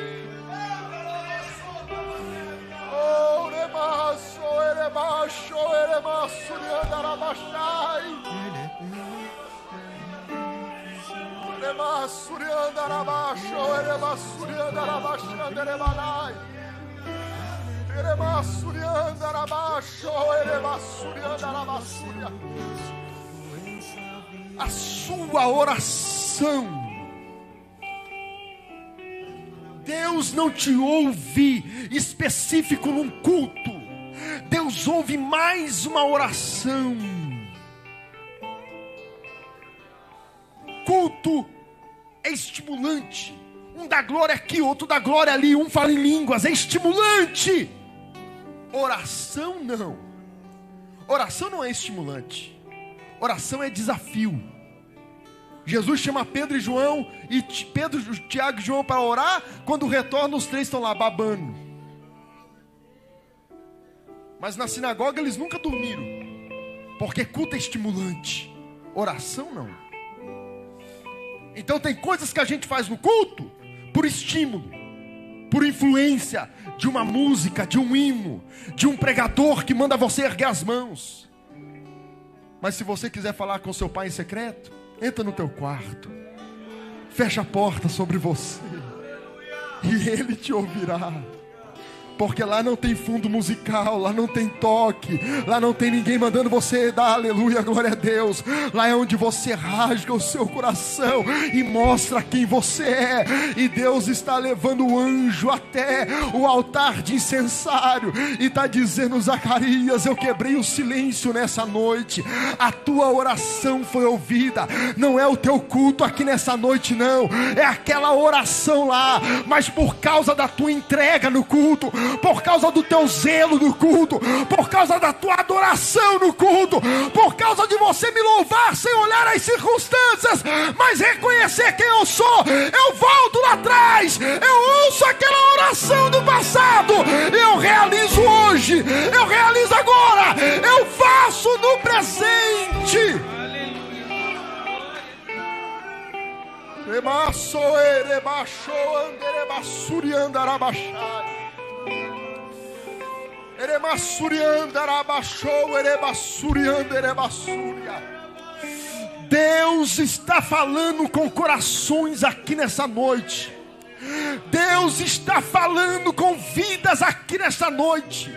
A sua oração, Deus não te ouve específico num culto. Deus ouve mais uma oração. Culto é estimulante, Um dá glória aqui, outro dá glória ali, um fala em línguas, é estimulante. Oração não. Oração não é estimulante. Oração é desafio. Jesus chama Pedro e João, e Pedro, Tiago e João para orar. Quando retornam, os três estão lá babando. Mas na sinagoga eles nunca dormiram, porque culto é estimulante, oração não. Então tem coisas que a gente faz no culto por estímulo, por influência de uma música, de um hino, de um pregador que manda você erguer as mãos. Mas se você quiser falar com seu pai em secreto, entra no teu quarto, fecha a porta sobre você, e ele te ouvirá. Porque lá não tem fundo musical, lá não tem toque, lá não tem ninguém mandando você dar aleluia, glória a Deus. Lá é onde você rasga o seu coração e mostra quem você é. E Deus está levando o anjo até o altar de incensário e está dizendo: Zacarias, eu quebrei o silêncio nessa noite, a tua oração foi ouvida. Não é o teu culto aqui nessa noite não, é aquela oração lá, mas por causa da tua entrega no culto, por causa do teu zelo no culto, por causa da tua adoração no culto, por causa de você me louvar sem olhar as circunstâncias, mas reconhecer quem eu sou, eu volto lá atrás, eu ouço aquela oração do passado, eu realizo hoje, eu realizo agora, eu faço no presente. Deus está falando com corações aqui nessa noite. Deus está falando com vidas aqui nessa noite.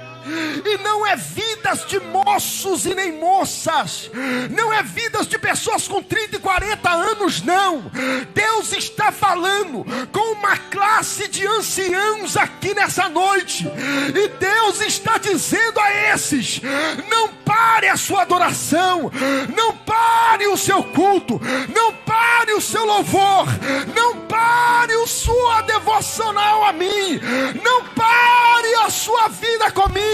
E não é vidas de moços e nem moças, não é vidas de pessoas com 30 e 40 anos, não. Deus está falando com uma classe de anciãos aqui nessa noite. E Deus está dizendo a esses: não pare a sua adoração, não pare o seu culto, não pare o seu louvor, não pare a sua devocional a mim, não pare a sua vida comigo,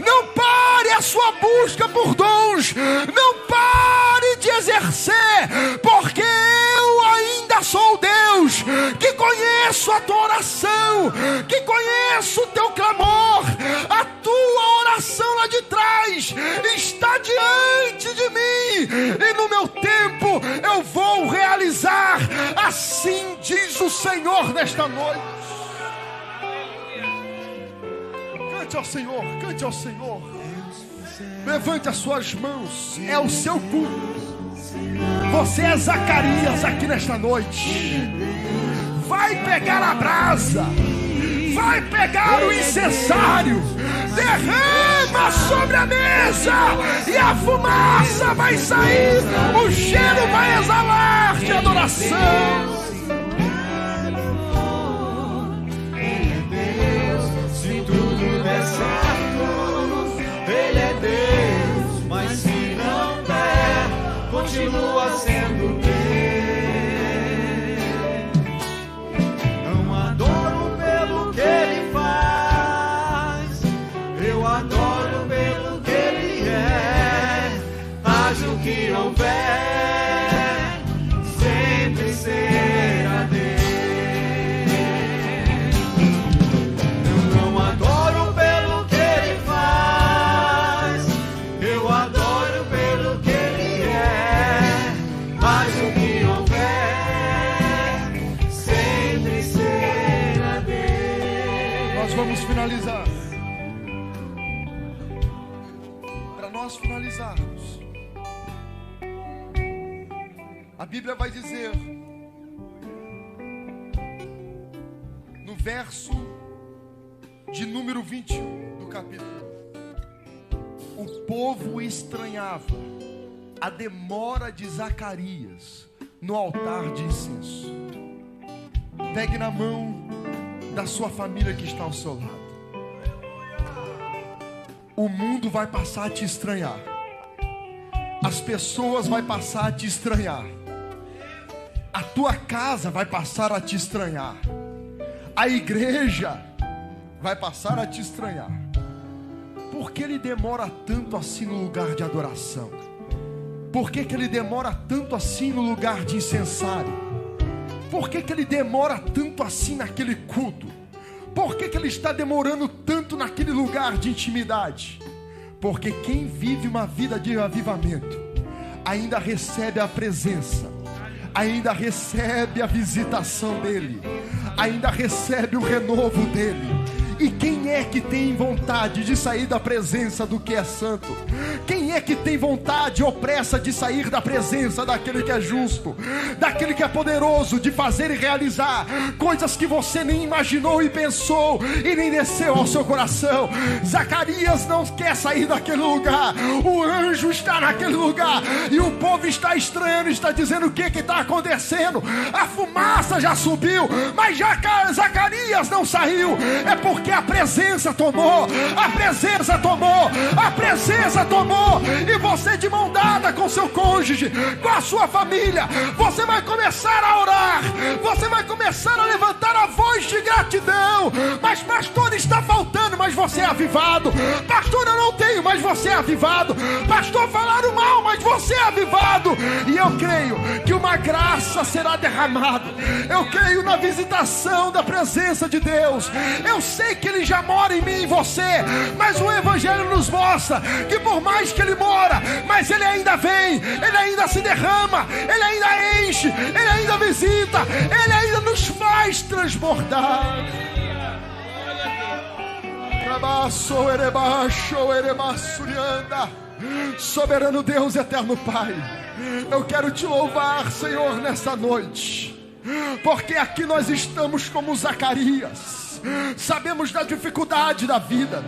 não pare a sua busca por dons, não pare de exercer, porque eu ainda sou Deus que conheço a tua oração, que conheço o teu clamor. A tua oração lá de trás está diante de mim, e no meu tempo eu vou realizar. Assim diz o Senhor nesta noite. Cante ao Senhor, cante ao Senhor. Levante as suas mãos, é o seu culto. Você é Zacarias aqui nesta noite. Vai pegar a brasa, vai pegar o incensário, derrama sobre a mesa, e a fumaça vai sair, o cheiro vai exalar de adoração. Ele é Deus, mas se não der, continua sendo Deus. Não adoro pelo que Ele faz, eu adoro pelo que Ele é. Haja o que houver, sempre será Deus. Vamos finalizar. Para nós finalizarmos, a Bíblia vai dizer no verso de número 21 do capítulo: o povo estranhava a demora de Zacarias no altar de incenso. Pegue na mão da sua família que está ao seu lado. O mundo vai passar a te estranhar, as pessoas vão passar a te estranhar, a tua casa vai passar a te estranhar, A igreja vai passar a te estranhar. Por que ele demora tanto assim no lugar de adoração? Por que ele demora tanto assim no lugar de incensário? Por que ele demora tanto assim naquele culto? Por que ele está demorando tanto naquele lugar de intimidade? Porque quem vive uma vida de avivamento ainda recebe a presença, ainda recebe a visitação dele, ainda recebe o renovo dele. E quem é que tem vontade de sair da presença do que é santo? Quem é que tem vontade ou pressa de sair da presença daquele que é justo, daquele que é poderoso de fazer e realizar coisas que você nem imaginou e pensou e nem desceu ao seu coração? Zacarias não quer sair daquele lugar. O anjo está naquele lugar e o povo está estranhando, está dizendo: o que está acontecendo? A fumaça já subiu, mas já Zacarias não saiu. É porque a presença tomou, a presença tomou, a presença tomou. E você, de mão dada com seu cônjuge, com a sua família, você vai começar a orar, você vai começar a levantar a voz de gratidão. Mas pastor, está faltando, mas você é avivado. Pastor, eu não tenho, mas você é avivado. Pastor, falaram mal, mas você é avivado. E eu creio que uma graça será derramada. Eu creio na visitação da presença de Deus. Eu sei que Ele já mora em mim e em você, mas o Evangelho nos mostra que por mais que Ele mora, mas Ele ainda vem, Ele ainda se derrama, Ele ainda enche, Ele ainda visita, Ele ainda nos faz transbordar. Soberano Deus, eterno Pai, eu quero te louvar, Senhor, nessa noite, porque aqui nós estamos como Zacarias. Sabemos da dificuldade da vida,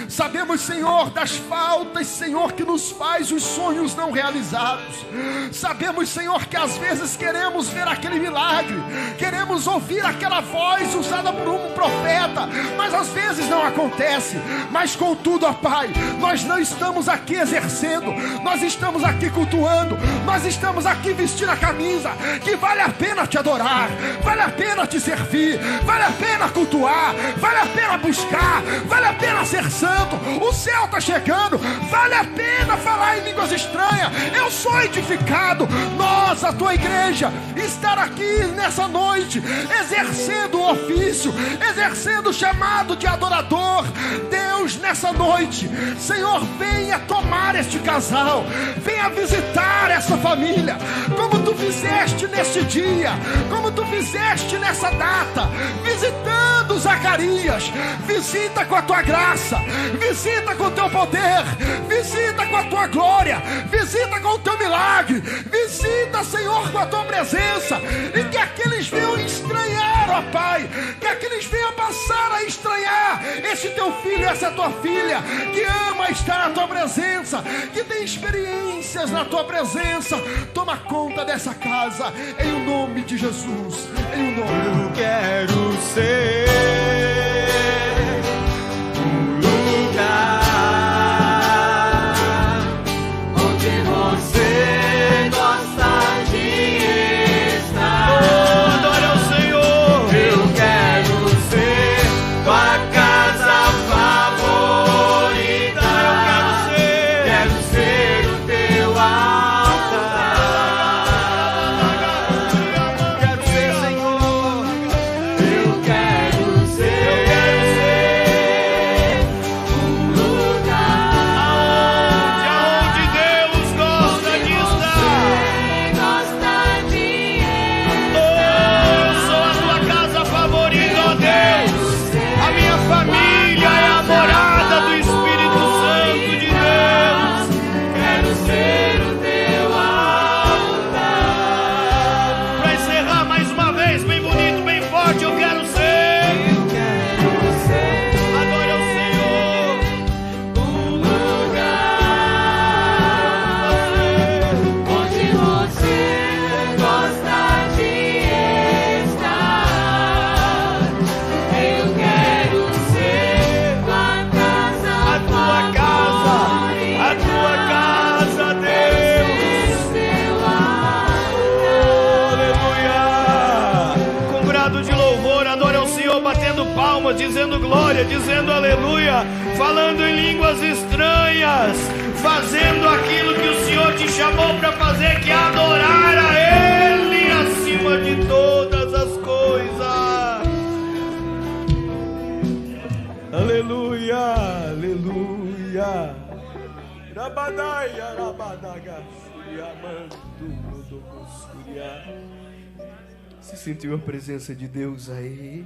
sabemos, Senhor, das faltas, Senhor, que nos faz os sonhos não realizados. Sabemos, Senhor, que às vezes queremos ver aquele milagre, queremos ouvir aquela voz usada por um profeta, mas às vezes não acontece. Mas contudo, ó Pai, nós não estamos aqui exercendo, nós estamos aqui cultuando, nós estamos aqui vestindo a camisa que vale a pena te adorar, vale a pena te servir, vale a pena cultuar, vale a pena buscar, vale a pena ser santo. O céu está chegando, vale a pena falar em línguas estranhas. Eu sou edificado. Nós, a tua igreja, estar aqui nessa noite, exercendo o ofício, exercendo o chamado de adorador. Deus, nessa noite, Senhor, venha tomar este casal, venha visitar essa família, como tu fizeste neste dia, como tu fizeste nessa data, visitando Zacarias. Visita com a tua graça, visita com o teu poder, visita com a tua glória, visita com o teu milagre, visita, Senhor, com a tua presença, e que aqueles venham estranhar, ó Pai, que aqueles venham passar a estranhar esse teu filho, essa tua filha, que ama estar na tua presença, que tem experiências na tua presença. Toma conta dessa casa, em o nome de Jesus, em o nome. Eu quero ser um lugar onde você gosta de estar. Oh, adore ao Senhor. Eu quero ser tua casa favorita. Quero ser o teu altar. Quero ser, Senhor. Eu quero línguas, dizendo glória, dizendo aleluia, falando em línguas estranhas, fazendo aquilo que o Senhor te chamou para fazer, que é adorar a Ele acima de todas as coisas. Aleluia, aleluia. Rabadaia, rabadaga, se sentiu a presença de Deus aí?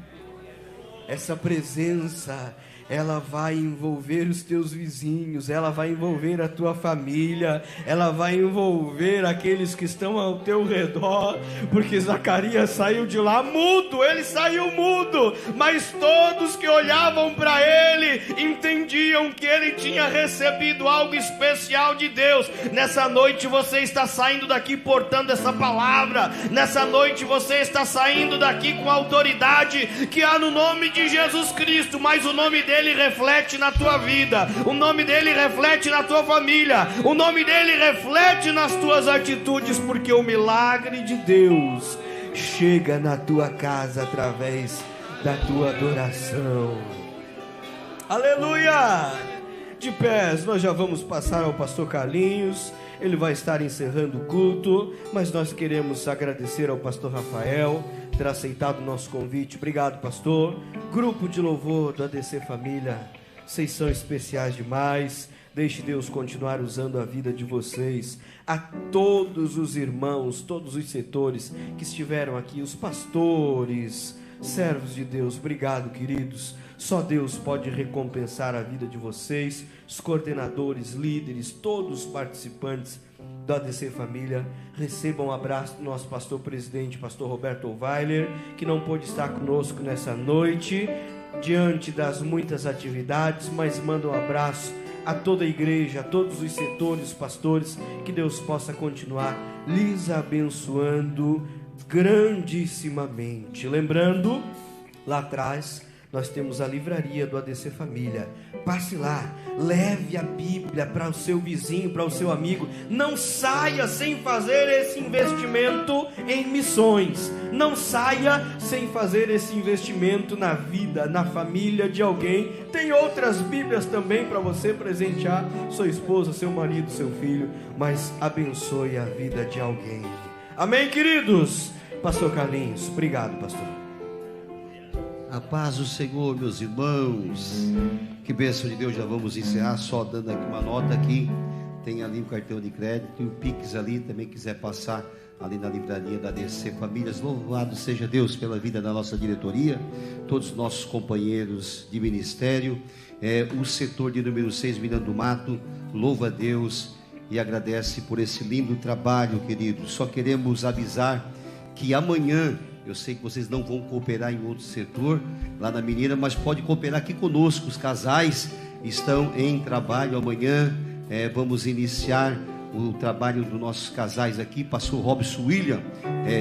Essa presença, ela vai envolver os teus vizinhos, ela vai envolver a tua família, ela vai envolver aqueles que estão ao teu redor, porque Zacarias saiu de lá mudo, ele saiu mudo, mas todos que olhavam para ele entendiam que ele tinha recebido algo especial de Deus. Nessa noite você está saindo daqui portando essa palavra, nessa noite você está saindo daqui com a autoridade que há no nome de Jesus Cristo, mas o nome dele reflete na tua vida, o nome dele reflete na tua família, o nome dele reflete nas tuas atitudes, porque o milagre de Deus chega na tua casa através da tua adoração. Aleluia! De pés, nós já vamos passar ao pastor Carlinhos, ele vai estar encerrando o culto, mas nós queremos agradecer ao pastor Rafael ter aceitado o nosso convite. Obrigado, pastor. Grupo de louvor do ADC Família, vocês são especiais demais. Deixe Deus continuar usando a vida de vocês. A todos os irmãos, todos os setores que estiveram aqui, os pastores, servos de Deus, obrigado, queridos. Só Deus pode recompensar a vida de vocês, os coordenadores, líderes, todos os participantes do ADC Família. Recebam um abraço do nosso pastor presidente, pastor Roberto Weiler, que não pôde estar conosco nessa noite, diante das muitas atividades, mas manda um abraço a toda a igreja, a todos os setores, pastores, que Deus possa continuar lhes abençoando grandissimamente. Lembrando, lá atrás nós temos a livraria do ADC Família. Passe lá, leve a Bíblia para o seu vizinho, para o seu amigo. Não saia sem fazer esse investimento em missões. Não saia sem fazer esse investimento na vida, na família de alguém. Tem outras Bíblias também para você presentear sua esposa, seu marido, seu filho. Mas abençoe a vida de alguém. Amém, queridos? Pastor Carlinhos, obrigado, pastor. A paz do Senhor, meus irmãos. Que bênção de Deus. Já vamos encerrar, só dando aqui uma nota aqui. Tem ali o cartão de crédito e o Pix ali, também quiser passar ali na livraria da ADC Famílias. Louvado seja Deus pela vida da nossa diretoria, todos os nossos companheiros de ministério, o setor de número 6, Miranda do Mato, louva a Deus e agradece por esse lindo trabalho, queridos. Só queremos avisar que amanhã, eu sei que vocês não vão cooperar em outro setor, lá na Mineira, mas pode cooperar aqui conosco. Os casais estão em trabalho amanhã. Vamos iniciar o trabalho dos nossos casais aqui. Pastor Robson William,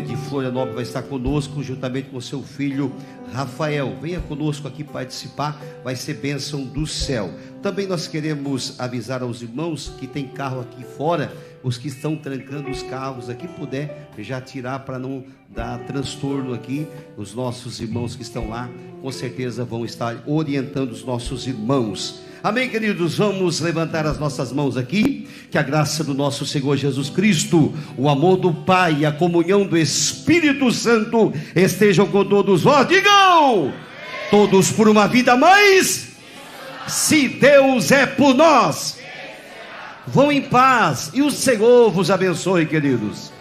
de Florianópolis, vai estar conosco, juntamente com seu filho Rafael. Venha conosco aqui participar, vai ser bênção do céu. Também nós queremos avisar aos irmãos que tem carro aqui fora, os que estão trancando os carros aqui, puder já tirar para não dar transtorno aqui. Os nossos irmãos que estão lá, com certeza vão estar orientando os nossos irmãos. Amém, queridos? Vamos levantar as nossas mãos aqui. Que a graça do nosso Senhor Jesus Cristo, o amor do Pai e a comunhão do Espírito Santo estejam com todos vós. Digam! Todos por uma vida mais. Se Deus é por nós, vão em paz e o Senhor vos abençoe, queridos.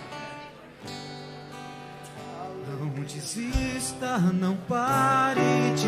Não desista, não pare de